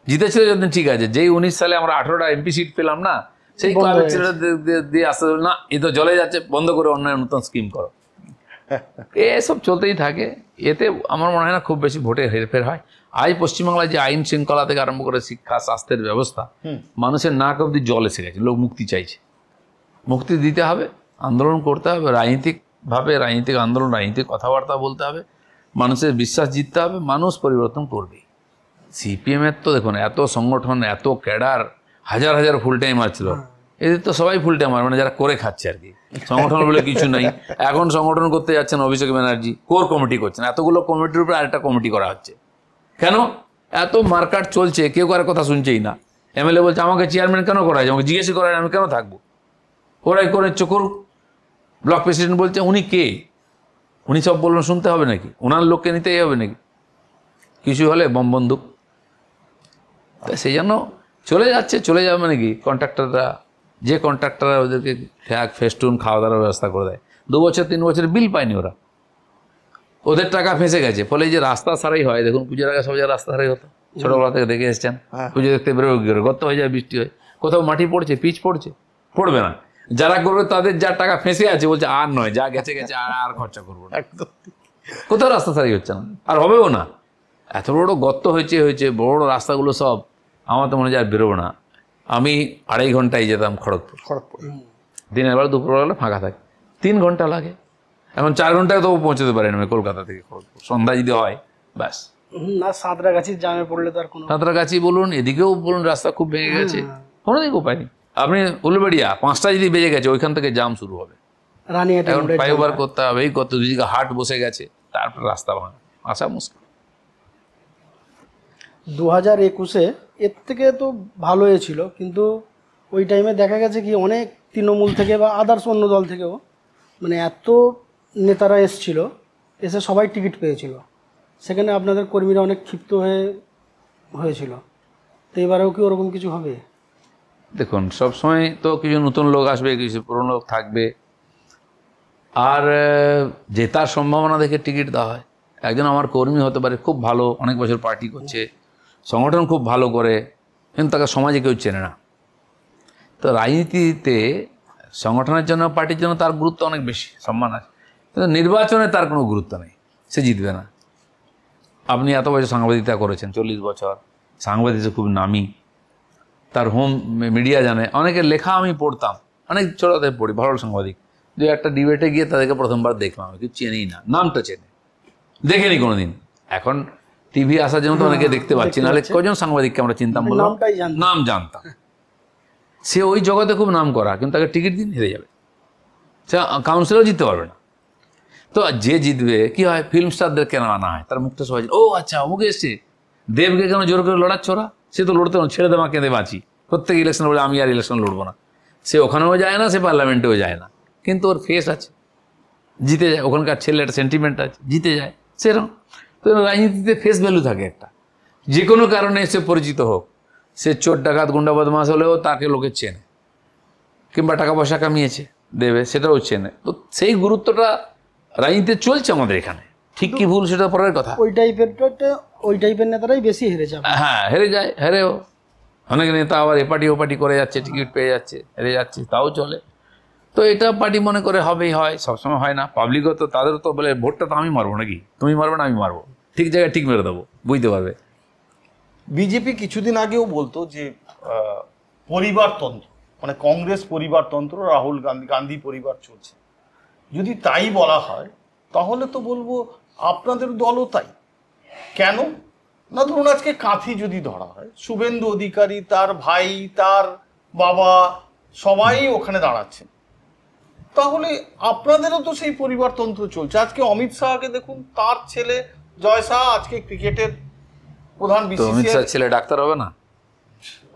জিতেছিল যখন ঠিক আছে, যেই 19 সালে আমরা 18টা এমপি সিট পেলাম না, সেই ক্লাবের ছেলেরা দিয়ে আসতে না, এ তো জলে যাচ্ছে, বন্ধ করে অন্য নতুন স্কিম করো। এসব চলতেই থাকে, এতে আমার মনে হয় না খুব বেশি ভোটে হেরফের হয়। আজ পশ্চিমবাংলায় যে আইন শৃঙ্খলা থেকে আরম্ভ করে শিক্ষা, স্বাস্থ্যের ব্যবস্থা, মানুষের নাক অব্দি জল এসে গেছে, লোক মুক্তি চাইছে। মুক্তি দিতে হবে, আন্দোলন করতে হবে, রাজনীতিকভাবে, রাজনীতিক আন্দোলন, রাজনীতিক কথাবার্তা বলতে হবে, মানুষের বিশ্বাস জিততে হবে, মানুষ পরিবর্তন করবে। সিপিএমের তো দেখুন এত সংগঠন, এত ক্যাডার, হাজার হাজার ফুল টাইমার ছিল, এদের তো সবাই ফুল টাইমার, মানে যারা করে খাচ্ছে আর কি, সংগঠন বলে কিছু নাই। এখন সংগঠন করতে যাচ্ছেন অভিষেক ব্যানার্জি, কোর কমিটি করছেন, এতগুলো কমিটির উপরে আরেকটা কমিটি করা হচ্ছে কেন? এত মার্কাট চলছে, কেউ কারোর কথা শুনছেই না। এমএলএ বলছে আমাকে চেয়ারম্যান কেন করা হয়, আমাকে জিজ্ঞেস করা হয়, আমি কেন থাকবো, ওরাই করে করুক। ব্লক প্রেসিডেন্ট বলছে উনি কে, উনি সব বলবেন শুনতে হবে নাকি, ওনার লোককে নিতেই হবে নাকি, কিছু হলে বম বন্দুক। তা সেই জন্য চলে যাবে মানে কি, কন্ট্রাক্টররা, যে কন্ট্রাক্টররা ওদেরকে ফ্ল্যাগ ফেস্টুন খাওয়া দাওয়ার ব্যবস্থা করে দেয়, 2 বছর 3 বছর বিল পায়নি ওরা, ওদের টাকা ফেঁসে গেছে। ফলে যে রাস্তা সারাই হয়, দেখুন পুজোর আগে সব জায়গায় রাস্তা সারাই হতো, ছোটবেলা থেকে দেখে এসছেন, পুজো দেখতে বেরোবে কি করে, গর্ত হয়ে যায়, বৃষ্টি হয়, কোথাও মাটি পড়ছে, পিচ পড়ছে, পড়বে না, যারা করবে তাদের যার টাকা ফেঁসে আছে বলছে আর নয়, যা গেছে গেছে, আর খরচা করবো না, একদম কোথাও রাস্তা সারাই হচ্ছে না, আর হবেও না। এত বড় গর্ত হয়েছে বড় বড় রাস্তাগুলো সব, আমার তো মনে হয় আর বেরোবো না। আমি 2.5 ঘন্টায় যেতাম খড়গপুর, দিনের বেলা, দুপুরবেলা ফাঁকা থাকে, 3 ঘন্টা লাগে, এখন 4 ঘন্টায় তবু পৌঁছতে পারেন আমি কলকাতা থেকে খড়গপুর, সন্ধ্যা যদি হয় ব্যাস। না, সাঁতরাগাছির জামে পড়লে তো আর কোনো, সাঁতরাগাছি বলুন, এদিকেও বলুন, রাস্তা খুব ভেঙে গেছে, কোনো দিকে উপায় নেই। আপনি উলুবেড়িয়া 5টা যদি বেজে গেছে, ওইখান থেকে জাম শুরু হবে, রানিহাটে এখন ফ্লাইওভার করতে হবে, এই কত দুদিকে হাট বসে গেছে, তারপর রাস্তা ভাঙা, আসা মুশকিল। 2021-এ এর থেকে তো ভালো হয়েছিল, কিন্তু ওই টাইমে দেখা গেছে কি অনেক তৃণমূল থেকে বা আদার্স অন্য দল থেকেও মানে এত নেতারা এসছিল, এসে সবাই টিকিট পেয়েছিল, সেখানে আপনাদের কর্মীরা অনেক ক্ষিপ্ত হয়েছিল। তো এবারেও কি ওরকম কিছু হবে? দেখুন, সবসময় তো কিছু নতুন লোক আসবে, কিছু পুরনো লোক থাকবে, আর জেতার সম্ভাবনা দেখে টিকিট দেওয়া হয়। একজন আমার কর্মী হতে পারে খুব ভালো, অনেক বছর পার্টি করছে, সংগঠন খুব ভালো করে, কিন্তু তাকে সমাজে কেউ চেনে না। তো রাজনীতিতে সংগঠনের জন্য, পার্টির জন্য তার গুরুত্ব অনেক বেশি, সম্মান আছে, কিন্তু নির্বাচনে তার কোনো গুরুত্ব নেই, সে জিতবে না। আপনি এত বছর সাংবাদিকতা করেছেন, 40 বছর সাংবাদিকতা খুব নামি, তার হোম মিডিয়া জানে, অনেকের লেখা আমি পড়তাম, অনেক ছোটতে পড়ি, ভালো সাংবাদিক, 2-1টা ডিবেটে গিয়ে তাদেরকে প্রথমবার দেখলাম, আমি কিছু চেনেই না, নামটা চেনে, দেখেনি কোনোদিন। এখন টিভি আসার জন্য তো অনেকে দেখতে পাচ্ছি, নাহলে কজন সাংবাদিককে আমরা চিনতাম বলো, নাম জানতাম। সে ওই জগতে খুব নাম করা, কিন্তু তাকে টিকিট দিন হেরে যাবে, সে কাউন্সিলও জিততে পারবে না। তো যে জিতবে কি হয়, ফিল্ম স্টারদের কেন আনা হয়, তার মুখটা সবাই, ও আচ্ছা অমুকে এসছে, দেবকে কেন জোর করে লড়াচ্ছ ওরা, সে তো লড়তে ছেড়ে দেওয়া, কেঁদে বাঁচি, প্রত্যেক ইলেকশন বলে আমি আর ইলেকশন লড়বো না, সে ওখানেও যায় না, সে পার্লামেন্টেও যায় না, কিন্তু ওর ফেস আছে, জিতে যায়, ওখানকার ছেলে একটা সেন্টিমেন্ট আছে, জিতে যায় সেরকম। তো রাজনীতিতে ফেস ভ্যালু থাকে একটা, যে কোনো কারণে সে পরিচিত হোক, সে চোর ডাকাত গুন্ডা বদমাশ হলেও তাকে লোকে চেনে, কিংবা টাকা পয়সা কামিয়েছে দেবে, সেটাও চেনে। তো সেই গুরুত্বটা রাজনীতিতে চলছে আমাদের এখানে, ঠিক কি ভুল সেটা পরের কথা। ওই টাইপের নেতারাই বেশি হেরে যাবে। হ্যাঁ, হেরে যায়, হেরেও অনেক নেতা আবার এপার্টি ওপার্টি করে যাচ্ছে, টিকিট পেয়ে যাচ্ছে, হেরে যাচ্ছে, তাও চলে। তো এটা পার্টি মনে করে হবেই, হয়, সবসময় হয় না। পাবলিকও তো, তাদেরও তো বলে ভোটটা তো আমি মারবো নাকি, তুমি মারবে না আমি মারবো, ঠিক জায়গায় ঠিক মেরে দেবো, বুঝতে পারবে। বিজেপি কিছুদিন আগেও বলতো যে পরিবারতন্ত্র, মানে কংগ্রেস পরিবারতন্ত্র, রাহুল গান্ধী পরিবার চলছে। যদি তাই বলা হয় তাহলে তো বলবো আপনাদের দলও তাই। কেন না, ধরুন আজকে কাঁথি যদি ধরা হয়, শুভেন্দু অধিকারী, তার ভাই, তার বাবা, সবাই ওখানে দাঁড়াচ্ছেন, তাহলে আপনাদেরও তো সেই পরিবারতন্ত্র চলছে। আজকে অমিত শাহকে দেখুন, তার ছেলে জয় শাহ আজকে ক্রিকেটের প্রধান তো অমিত শাহ ছেলে ডাক্তার হবে না,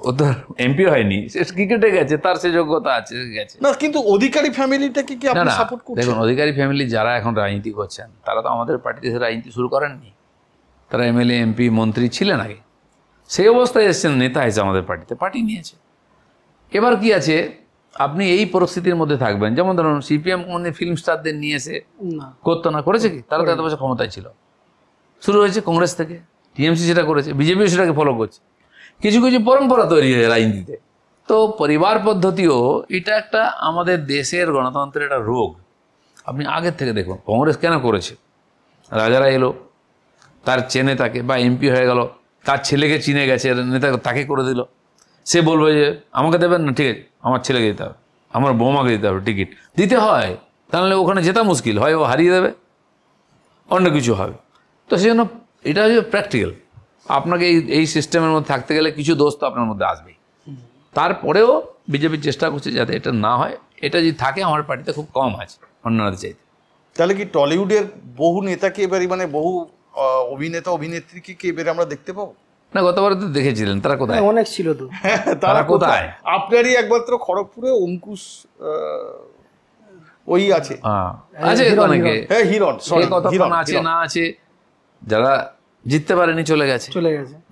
ও তো এমপি হয়নি, সে ক্রিকেটে গেছে, তার সে যোগ্যতা আছে, গেছে না। কিন্তু অধিকারী ফ্যামিলিটাকে কি আপনি সাপোর্ট করছেন? দেখুন, অধিকারী ফ্যামিলি যারা এখন রাজনীতি করছেন, তারা তো আমাদের পার্টিতে রাজনীতি শুরু করেননি, তারা এমএলএ এমপি মন্ত্রী ছিলেন আগে, সেই অবস্থায় এসেছেন, নেতা হয়েছে আমাদের পার্টিতে, পার্টি নিয়েছে। এবার কি আছে, আপনি এই পরিস্থিতির মধ্যে থাকবেন, যেমন ধরুন সিপিএম ফিল্ম স্টারদের নিয়ে এসে করতো না, করেছে কি, তারা তো এত বছর ক্ষমতায় ছিল, শুরু হয়েছে কংগ্রেস থেকে, টিএমসি সেটা করেছে, বিজেপিও সেটাকে ফলো করছে, কিছু কিছু পরম্পরা তৈরি হয় রাজনীতিতে। তো পরিবার পদ্ধতিও এটা একটা আমাদের দেশের গণতন্ত্রের একটা রোগ। আপনি আগের থেকে দেখুন, কংগ্রেস কেন করেছে, রাজারা এলো, তার চেনে তাকে, বা এমপি হয়ে গেল, তার ছেলেকে চিনে গেছে নেতা, তাকে করে দিল, সে বলবে যে আমাকে দেবেন না, ঠিক আছে আমার ছেলেকে দিতে হবে, আমার বৌমাকে দিতে হবে, টিকিট দিতে হয়, তাহলে ওখানে জেতা মুশকিল হয়, ও হারিয়ে দেবে, অন্য কিছু হবে। তো সেই জন্য এটা হচ্ছে প্র্যাকটিক্যাল, আপনাকে এই সিস্টেমের মধ্যে থাকতে গেলে কিছু দোষ তো আপনার মধ্যে আসবেই, তারপরেও বিজেপি চেষ্টা করছে যাতে এটা না হয়। এটা যদি থাকে আমার পার্টিতে খুব কম আছে অন্যদের চাইতে। তাহলে কি টলিউডের বহু নেতাকে এবারে মানে বহু অভিনেতা অভিনেত্রীকে কি এবারে আমরা দেখতে পাবো? না, গতবার তো দেখেছিলেন, তারা কোথায়? অনেক ছিল তো। তারা কোথায়? আপনারই একমাত্র খড়গপুরে অঙ্কুশ ওই আছে, আছে অনেকে। হ্যাঁ হিরণ, কতক্ষণ আছে না আছে, যারা জিততে পারেনি চলে গেছে,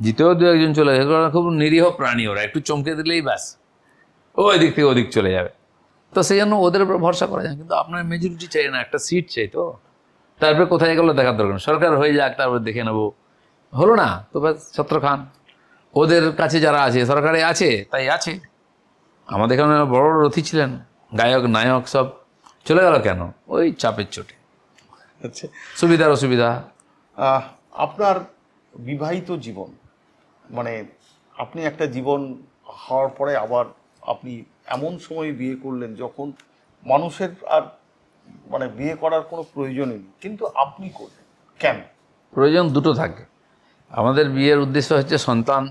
জিতেও দু একজন চলে গেছে। খুব নিরীহ প্রাণী ওরা, একটু চমকে দিলেই ব্যাস ওই দিক থেকে ওদিক চলে যাবে। তো সেই জন্য ওদের উপর ভরসা করা যায়। কিন্তু আপনার মেজরিটি চাই না, একটা সিট চাই। তো তারপরে কোথায় গেলো দেখার দরকার, সরকার হয়ে যাক তারপর দেখে নেবো। হলো না তো ব্যাস ছত্র খান। ওদের কাছে যারা আছে সরকারে আছে তাই আছে। আমাদের এখানে বড় রথী ছিলেন, গায়ক নায়ক সব চলে গেল কেন? ওই চাপের চোটে। আচ্ছা, সুবিধার অসুবিধা। আপনার বিবাহিত জীবন, মানে আপনি একটা জীবন হওয়ার পরে আবার আপনি এমন সময় বিয়ে করলেন যখন মানুষের আর মানে বিয়ে করার কোনো প্রয়োজনই নেই, কিন্তু আপনি করলেন কেন? প্রয়োজন দুটো থাকে। আমাদের বিয়ের উদ্দেশ্য হচ্ছে সন্তান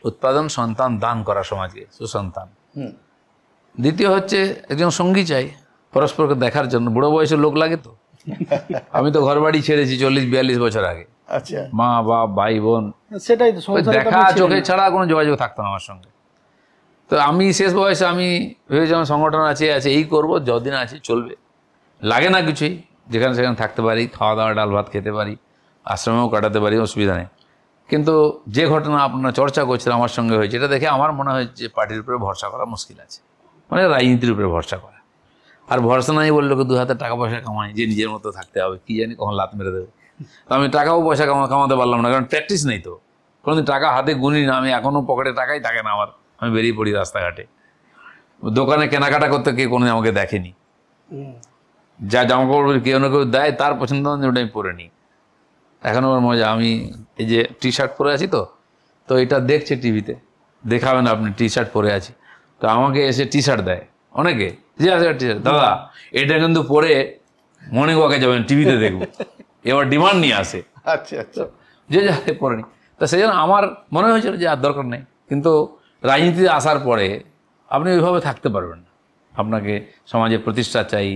উৎপাদন, সন্তান দান করা সমাজকে, সুসন্তান। দ্বিতীয় হচ্ছে একজন সঙ্গী চাই পরস্পরকে দেখার জন্য। বুড়ো বয়সের লোক লাগে তো। আমি তো ঘর বাড়ি ছেড়েছি 40-42 বছর আগে। আচ্ছা, মা বাপ ভাই বোন, সেটাই তো দেখা চোখে ছাড়া কোনো যোগাযোগ থাকতো না আমার সঙ্গে। তো আমি শেষ বয়সে আমি ভেবেছিলাম সংগঠন আছে এই করব, যতদিন আছে চলবে, লাগে না কিছুই, যেখানে সেখানে থাকতে পারি, খাওয়া দাওয়া ডাল ভাত খেতে পারি, আশ্রমেও কাটাতে পারি, অসুবিধা নেই। কিন্তু যে ঘটনা আপনার চর্চা করছিলেন আমার সঙ্গে হয়েছে, এটা দেখে আমার মনে হয় যে পার্টির উপরে ভরসা করা মুশকিল আছে, মানে রাজনীতির উপরে ভরসা করা। আর ভরসা নাই বললো দু হাতে টাকা পয়সা কামাই, যে নিজের মতো থাকতে হবে, কি জানি কখন লাত মেরে দেবে। তো আমি টাকাও পয়সা কামাতে পারলাম না, কারণ প্র্যাকটিস নেই তো। কোনোদিন টাকা হাতে গুনি না আমি, এখনও পকেটে টাকাই থাকে না আমার। আমি বেরিয়ে পড়ি রাস্তাঘাটে, দোকানে কেনাকাটা করতে কেউ কোনোদিন আমাকে দেখেনি। যা জামা কাপড় কেউ না কেউ দেয়, তার পছন্দ ওটা আমি পরে নিই। এখন আমার মজা, আমি এই যে টি শার্ট পরে আছি তো এটা দেখছে টিভিতে, দেখাবেন আপনি টি শার্ট পরে আছি, তো আমাকে এসে টি শার্ট দেয় অনেকে, যে আছে টি শার্ট দাদা এটা কিন্তু পরে মর্নিং ওয়াকে যাবেন, টিভিতে দেখবো, এবার ডিমান্ড নিয়ে আসে। আচ্ছা আচ্ছা, যে যাতে পরে নি। তা সেই জন্য আমার মনে হয়েছিল যে আর দরকার নেই। কিন্তু রাজনীতিতে আসার পরে আপনি ওইভাবে থাকতে পারবেন না, আপনাকে সমাজে প্রতিষ্ঠা চাই।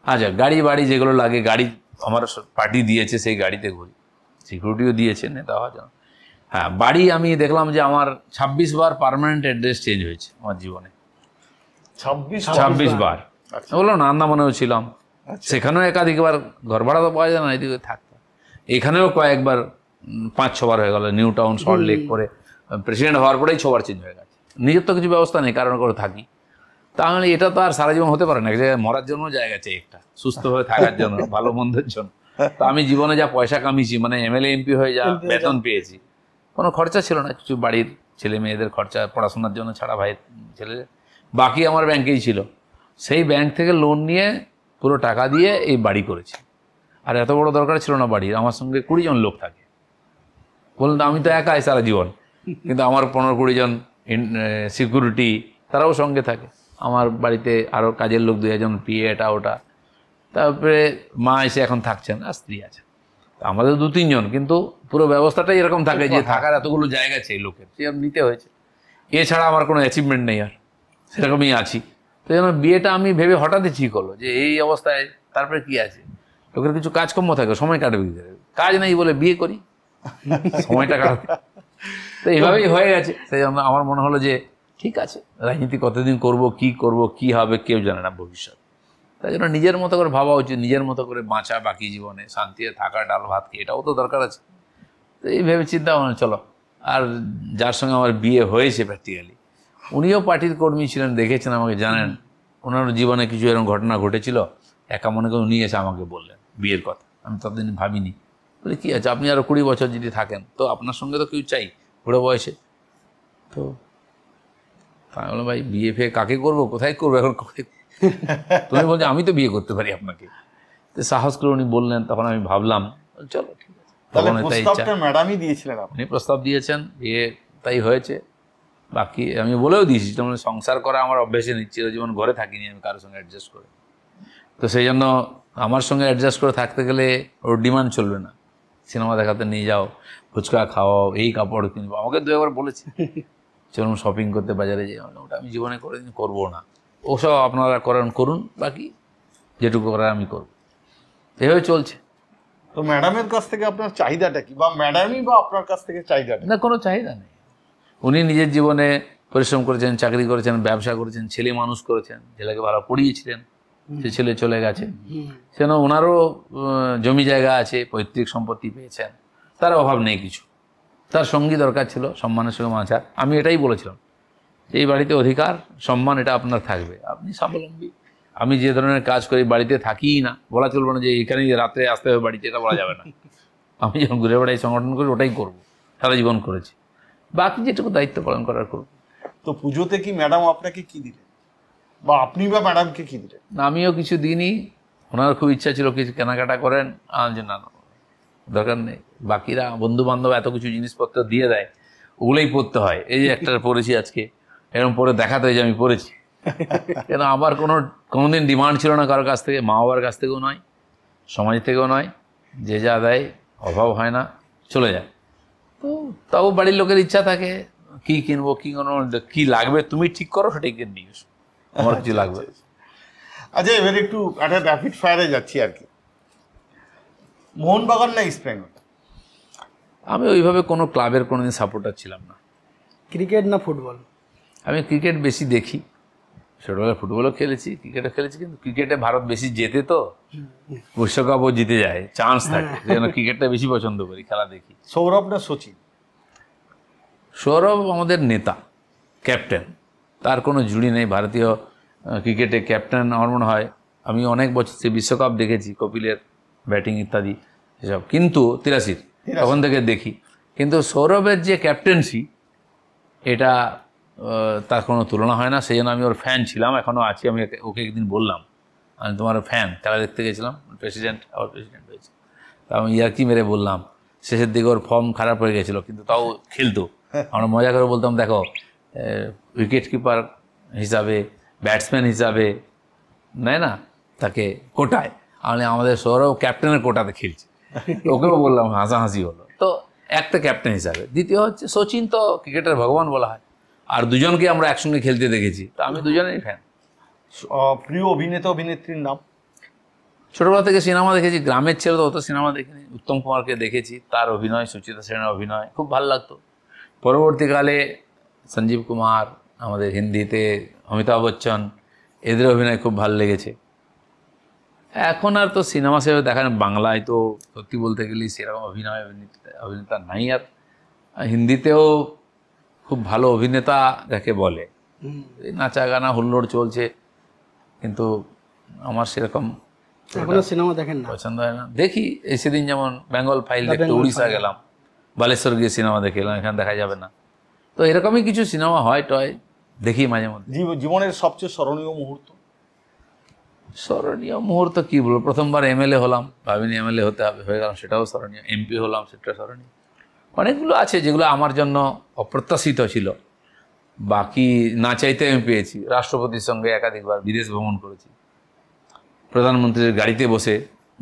আচ্ছা, গাড়ি বাড়ি যেগুলো লাগে, গাড়ি আমার পার্টি দিয়েছে, সেই গাড়িতে ঘুরি, সিকিউরিটিও দিয়েছে নেতা হওয়ার জন্য। হ্যাঁ, বাড়ি আমি দেখলাম যে আমার 26 বার পার্মানেন্ট অ্যাড্রেস চেঞ্জ হয়েছে আমার জীবনে। 26 বার। বললাম না, আন্দামানেও ছিলাম, সেখানেও একাধিকবার, ঘর ভাড়া তো পাওয়া যায় না, এদিকে থাকতাম। এখানেও কয়েকবার 5-6 বার হয়ে গেল, নিউ টাউন, সল্ট লেক করে প্রেসিডেন্ট হওয়ার পরেই 6 বার চেঞ্জ হয়ে গেছে। নিজের তো কিছু ব্যবস্থা নেই, কারণ করে থাকি। তাহলে এটা তো আর সারা জীবন হতে পারে না, এক জায়গায় মরার জন্য জায়গা চাই একটা, সুস্থভাবে থাকার জন্য, ভালো মন্দের জন্য। তো আমি জীবনে যা পয়সা কামিয়েছি, মানে এমএলএ এমপি হয়ে যা বেতন পেয়েছি, কোনো খরচা ছিল না, কিছু বাড়ির ছেলে মেয়েদের খরচা, পড়াশোনার জন্য ছাড়া ভাই ছেলে, বাকি আমার ব্যাংকেই ছিল। সেই ব্যাংক থেকে লোন নিয়ে পুরো টাকা দিয়ে এই বাড়ি করেছি। আর এত বড় দরকার ছিল না বাড়ির, আমার সঙ্গে 20 জন লোক থাকে। বলুন তো, আমি তো একাই সারা জীবন, কিন্তু আমার 15-20 জন সিকিউরিটি, তারাও সঙ্গে থাকে। আমার বাড়িতে আরও কাজের লোক 2 জন, পিএ, এটা ওটা। তারপরে মা এসে এখন থাকছেন, আর স্ত্রী আছে। আমাদের 2-3 জন, কিন্তু পুরো ব্যবস্থাটাই এরকম থাকে যে থাকার এতগুলো জায়গা চাই লোকের, সেরকম নিতে হয়েছে। এছাড়া আমার কোনো অ্যাচিভমেন্ট নেই, আর সেরকমই আছি। তো যেন বিয়েটা আমি ভেবে হঠাৎই ঠিক হলো যে এই অবস্থায় তারপরে কি আছে, লোকের কিছু কাজকর্ম থাকে, সময় কাটাবে, কাজ নেই বলে বিয়ে করি, সময়টা কাটাতে। তো এইভাবেই হয়ে গেছে। সেই জন্য আমার মনে হলো যে ঠিক আছে, রাজনীতি কতদিন করব, কি হবে কেউ জানে না ভবিষ্যৎ। তাই জন্য নিজের মতো করে ভাবা উচিত, নিজের মতো করে বাঁচা, বাকি জীবনে শান্তিতে থাকা, ডাল ভাত খেয়ে, এটাও তো দরকার আছে। তো এই ভেবে চিন্তা ভাবনা চলো। আর যার সঙ্গে আমার বিয়ে হয়েছে প্র্যাকটিক্যালি, উনিও পার্টির কর্মী ছিলেন, দেখেছেন আমাকে, জানেন। ওনার জীবনে কিছু এরকম ঘটনা ঘটেছিল, একা মনে করে উনি এসে আমাকে বললেন বিয়ের কথা। আমি ততদিন ভাবিনি, বলে কী আছে, আপনি আরও 20 বছর যদি থাকেন, তো আপনার সঙ্গে তো কেউ চাই বুড়ো বয়সে। তো আমি বললাম, ভাই বিয়ে ফিয়ে কাকে করবো, কোথায় করবো এখন, তুমি বলছো আমি তো বিয়ে করতে পারি আপনাকে। তো সাহস করে উনি বললেন, তখন আমি ভাবলাম চলো ঠিক আছে। তখন তাই ইচ্ছা, ম্যাডামই দিয়েছিলেন, উনি প্রস্তাব দিয়েছেন, বিয়ে তাই হয়েছে। বাকি আমি বলেও দিয়েছি, মানে সংসার করা আমার অভ্যেসে নিচ্ছি, চিরজীবন ঘরে থাকিনি আমি কারোর সঙ্গে অ্যাডজাস্ট করে। তো সেই জন্য আমার সঙ্গে অ্যাডজাস্ট করে থাকতে গেলে ওর ডিমান্ড চলবে না, সিনেমা দেখাতে নিয়ে যাও, ফুচকা খাওয়াও, এই কাপড় কিনবো, আমাকে 2 একবার বলেছে। চলুন শপিং করতে বাজারে যাই, ওটা আমি জীবনে করবো না। ওসব আপনারা করুন, বাকি যেটুকু করার আমি করব। এভাবে চলছে। তো ম্যাডামের কাছ থেকে আপনার চাহিদাটা কি, বা ম্যাডামই বা আপনার কাছ থেকে চাহিদাটা? না, কোনো চাহিদা নেই। উনি নিজের জীবনে পরিশ্রম করেছেন, চাকরি করেছেন, ব্যবসা করেছেন, ছেলে মানুষ করেছেন, ছেলেকে ভালো পড়িয়েছিলেন, সে ছেলে চলে গেছে। সেন ওনারও জমি জায়গা আছে, পৈতৃক সম্পত্তি পেয়েছেন, তার অভাব নেই কিছু। তার সঙ্গী দরকার ছিল, সম্মানের সঙ্গে মাঝার। আমি এটাই বলেছিলাম যে এই বাড়িতে অধিকার সম্মান এটা আপনার থাকবে, আপনি স্বাবলম্বী। আমি যে ধরনের কাজ করি, বাড়িতে থাকিই না, বলা চলবে না যে এখানেই রাত্রে আসতে হবে বাড়িতে, এটা বলা যাবে না। আমি যখন ঘুরে বেড়াই সংগঠন করি, ওটাই করবো, সারা জীবন করেছি। বাকি যেটুকু দায়িত্ব পালন করার করবো। তো পুজোতে কি ম্যাডাম আপনাকে কি দিলেন, বা আপনি বা ম্যাডামকে কি দিলেন? আমিও কিছু দিনই, ওনার খুব ইচ্ছা ছিল কিছু কেনাকাটা করেন, যে না দরকার নেই, বাকিরা বন্ধু বান্ধব এত কিছু জিনিসপত্র দিয়ে দেয়, ওগুলোই পরতে হয়। এই যে একটা পরেছি আজকে, এরকম পরে দেখাতে হয় যে আমি পরেছি। কেন আমার কোনোদিন ডিমান্ড ছিল না কারোর কাছ থেকে, মা বাবার কাছ থেকেও নয়, সমাজ থেকেও নয়। যে যা দেয়, অভাব হয় না, চলে যায়। তো তাও বাড়ির লোকের ইচ্ছা থাকে, কি কিনবো, কি লাগবে তুমি ঠিক করো, সেটাই কিনে নিয়ে এসো, আমার কিছু লাগবে। আচ্ছা, এবার একটু একটা র্যাপিড ফায়ারে যাচ্ছি আর কি। মোহনবাগান না ইস্ট বেঙ্গল? আমি ওইভাবে কোনো ক্লাবের কোনোদিন সাপোর্টার ছিলাম না। ক্রিকেট না ফুটবল? আমি ক্রিকেট বেশি দেখি, ছোটবেলায় ফুটবলও খেলেছি, ক্রিকেটও খেলেছি, কিন্তু ক্রিকেটে ভারত বেশি জেতে, তো বিশ্বকাপও জিতে যায়, চান্স থাকে, যেন ক্রিকেটটা বেশি পছন্দ করি, খেলা দেখি। সৌরভ না সচিন? সৌরভ আমাদের নেতা, ক্যাপ্টেন, তার কোনো জুড়ি নেই ভারতীয় ক্রিকেটে। ক্যাপ্টেন আমার মনে হয়, আমি অনেক বছর সে বিশ্বকাপ দেখেছি, কপিলের ব্যাটিং ইত্যাদি এসব, কিন্তু 83 তখন থেকে দেখি। কিন্তু সৌরভের যে ক্যাপ্টেন্সি, এটা তার কোনো তুলনা হয় না। সেই জন্য আমি ওর ফ্যান ছিলাম, এখনও আছি। আমি ওকে একদিন বললাম, আমি তোমার ফ্যান, খেলা দেখতে গেছিলাম, আবার প্রেসিডেন্ট হয়েছে। তা আমি ইয়ার্কি মেরে বললাম। শেষের দিকে ওর ফর্ম খারাপ হয়ে গেছিলো, কিন্তু তাও খেলতো। আমরা মজা করে বলতাম, দেখো উইকেট কিপার হিসাবে, ব্যাটসম্যান হিসাবে নেয় না তাকে কোটায়, আমাদের সৌরভ ক্যাপ্টেনের কোটাতে খেলছে। ওকেও বললাম, হাসাহাসি হলো। তো একটা ক্যাপ্টেন হিসাবে। দ্বিতীয় হচ্ছে সচিন, তো ক্রিকেটের ভগবান বলা হয়, আর দুজনকে আমরা একসঙ্গে খেলতে দেখেছি, তো আমি দুজনেরই ফ্যান। প্রিয় অভিনেতা অভিনেত্রীর নাম? ছোটবেলা থেকে সিনেমা দেখেছি, গ্রামের ছেলে তো অত সিনেমা দেখিনি। উত্তম কুমারকে দেখেছি, তার অভিনয়, সুচিত্রা সেনের অভিনয় খুব ভালো লাগতো। পরবর্তীকালে সঞ্জীব কুমার, আমাদের হিন্দিতে অমিতাভ বচ্চন, এদের অভিনয় খুব ভালো লেগেছে। এখন আর তো সিনেমা সেভাবে দেখা না। বাংলায় তো সত্যি বলতে গেলে সেরকম অভিনেতা নাই। আর হিন্দিতেও খুব ভালো অভিনেতা যাকে বলে, নাচা গানা হুল্লোড় চলছে, কিন্তু আমার সেরকম সিনেমা দেখেন না, পছন্দ হয় না। দেখি এই সেদিন যেমন বেঙ্গল ফাইল দেখতে উড়িষ্যা গেলাম, বালেশ্বর গিয়ে সিনেমা দেখে এলাম, এখানে দেখা যাবে না। তো এরকমই কিছু সিনেমা হয় টয় দেখি মাঝে মধ্যে। জীবনের সবচেয়ে স্মরণীয় মুহূর্ত? স্মরণীয় মুহূর্ত কি বলবো, প্রথমবার এমএলএ হলাম, ভাবিনি এমএলএ হতে হবে, হয়ে গেলাম, সেটাও স্মরণীয়। এমপি হলাম, সেটা স্মরণীয়। অনেকগুলো আছে যেগুলো আমার জন্য অপ্রত্যাশিত ছিল, বাকি না চাইতে আমি পেয়েছি। রাষ্ট্রপতির সঙ্গে একাধিকবার বিদেশ ভ্রমণ করেছি, প্রধানমন্ত্রীর গাড়িতে বসে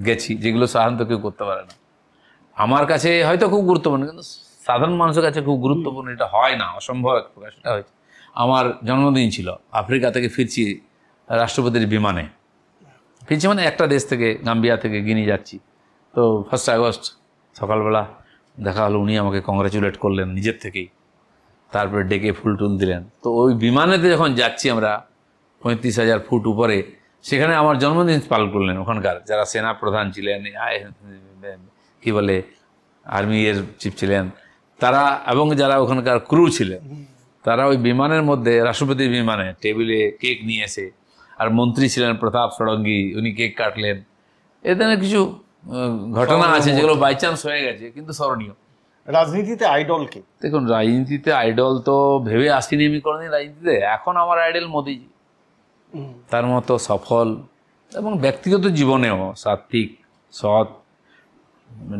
গেছি, যেগুলো সাধারণত কেউ করতে পারে না। আমার কাছে হয়তো খুব গুরুত্বপূর্ণ, কিন্তু সাধারণ মানুষের কাছে খুব গুরুত্বপূর্ণ এটা হয় না, অসম্ভব এক প্রকার সেটা হয়েছে। আমার জন্মদিন ছিল, আফ্রিকা থেকে ফিরছি রাষ্ট্রপতির বিমানে, ফিরছি মানে একটা দেশ থেকে, গাম্বিয়া থেকে গিনি যাচ্ছি। তো 1 আগস্ট সকালবেলা দেখা হলো, উনি আমাকে কংগ্রাচুলেট করলেন নিজের থেকেই, তারপরে ডেকে ফুল টুল দিলেন। তো ওই বিমানেতে যখন যাচ্ছি আমরা 35,000 ফুট উপরে, সেখানে আমার জন্মদিন পালন করলেন ওখানকার যারা সেনা প্রধান ছিলেন, কি বলে আর্মি এর চিফ ছিলেন তারা, এবং যারা ওখানকার ক্রু ছিলেন, তারা ওই বিমানের মধ্যে, রাষ্ট্রপতির বিমানে টেবিলে কেক নিয়ে এসে, আর মন্ত্রী ছিলেন প্রতাপ ষড়ঙ্গী, উনি কেক কাটলেন। এ ধরনের কিছু ঘটনা আছে যেগুলো বাই চান্স হয়ে গেছে, কিন্তু স্মরণীয়। রাজনীতিতে আইডল কে? দেখুন, রাজনীতিতে আইডল তো ভেবে আসিনি আমি কোনোদিন রাজনীতিতে। এখন আমার আইডল মোদিজি, তার মতো সফল এবং ব্যক্তিগত জীবনেও সাত্বিক, সৎ,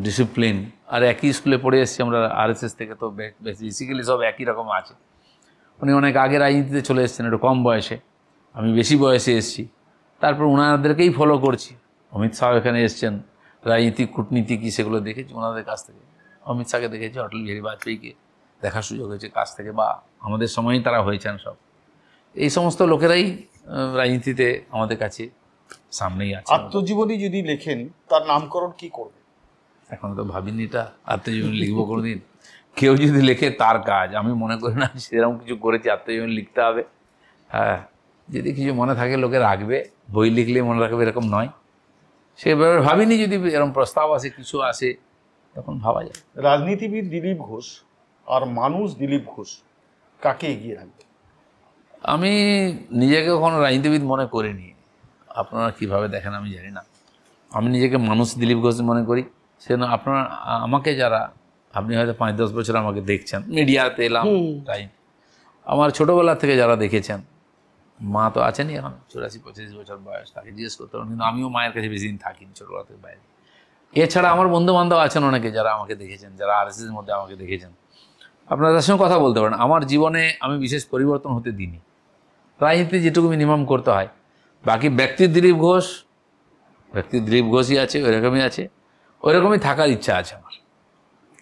ডিসিপ্লিন। আর একই স্কুলে পড়ে এসেছি আমরা আরএসএস থেকে, তো বেসিক্যালি সব একই রকম আছে। উনি অনেক আগে রাজনীতিতে চলে এসেছেন, একটু কম বয়সে, আমি বেশি বয়সে এসেছি। তারপর ওনাদেরকেই ফলো করছি। অমিত শাহ এখানে এসছেন, রাজনীতিক কূটনীতি কী সেগুলো দেখেছি ওনাদের কাছ থেকে। অমিত শাহকে দেখেছি, অটল বিহারী বাজপেয়ীকে দেখার সুযোগ হয়েছে কাছ থেকে, বা আমাদের সময়ই তারা হয়েছেন সব। এই সমস্ত লোকেরাই রাজনীতিতে আমাদের কাছে সামনেই আছে। আত্মজীবনী যদি লেখেন তার নামকরণ কি করবে? এখন তো ভাবিনি এটা, আত্মজীবনী লিখবো কোনোদিন। কেউ যদি লেখে তার কাজ, আমি মনে করি না সেরকম কিছু করেছি আত্মজীবনী লিখতে হবে। হ্যাঁ, যদি কিছু মনে থাকে লোকে রাখবে, বই লিখলে মনে রাখবে এরকম নয়, সেভাবে ভাবিনি। যদি এরকম প্রস্তাব আসে, কিছু আসে, তখন ভাবা যায়। রাজনীতিবিদ দিলীপ ঘোষ আর মানুষ দিলীপ ঘোষ কাকে এগিয়ে রাখবে? আমি নিজেকে কখনো রাজনীতিবিদ মনে করিনি, আপনারা কিভাবে দেখেন আমি জানি না। আমি নিজেকে মানুষ দিলীপ ঘোষ মনে করি। সেজন্য আপনারা আমাকে যারা, আপনি হয়তো 5-10 বছর আমাকে দেখছেন, মিডিয়াতে এলাম তাই, আমার ছোটোবেলা থেকে যারা দেখেছেন, মা তো আছেনই এখন 84-85 বছর বয়স, তাকে জিজ্ঞেস করতে পারেন, কিন্তু আমিও মায়ের কাছে বেশি দিন থাকিনি ছোটোবেলা থেকে বাইরে। এছাড়া আমার বন্ধু বান্ধব আছেন অনেকে যারা আমাকে দেখেছেন, যারা আরএসএসের মধ্যে আমাকে দেখেছেন, আপনারা তার সঙ্গে কথা বলতে পারেন। আমার জীবনে আমি বিশেষ পরিবর্তন হতে দিইনি, রাজনীতি যেটুকু মিনিমাম করতে হয়। বাকি ব্যক্তির দিলীপ ঘোষই আছে, ওইরকমই আছে, ওইরকমই থাকার ইচ্ছা আছে আমার।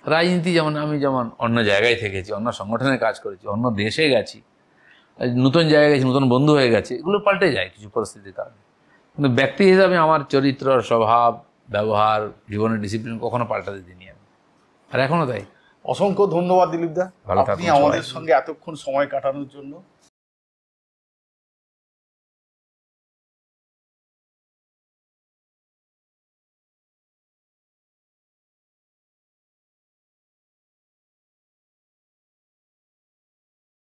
রাজনীতি যেমন, আমি যেমন অন্য জায়গায় থেকেছি, অন্য সংগঠনে কাজ করেছি, অন্য দেশে গেছি, নতুন জায়গায় গেছি, নতুন বন্ধু হয়ে গেছে, এগুলো পাল্টে যায় কিছু পরিস্থিতির কারণে। কিন্তু ব্যক্তি হিসাবে আমার চরিত্র, স্বভাব, ব্যবহার, জীবনের ডিসিপ্লিন কখনো পাল্টাতে দিইনি আমি, আর এখনও তাই। অসংখ্য ধন্যবাদ দিলীপ দা, ভালো আপনি থাকুন আমাদের সবাই। সঙ্গে এতক্ষণ সময় কাটানোর জন্য।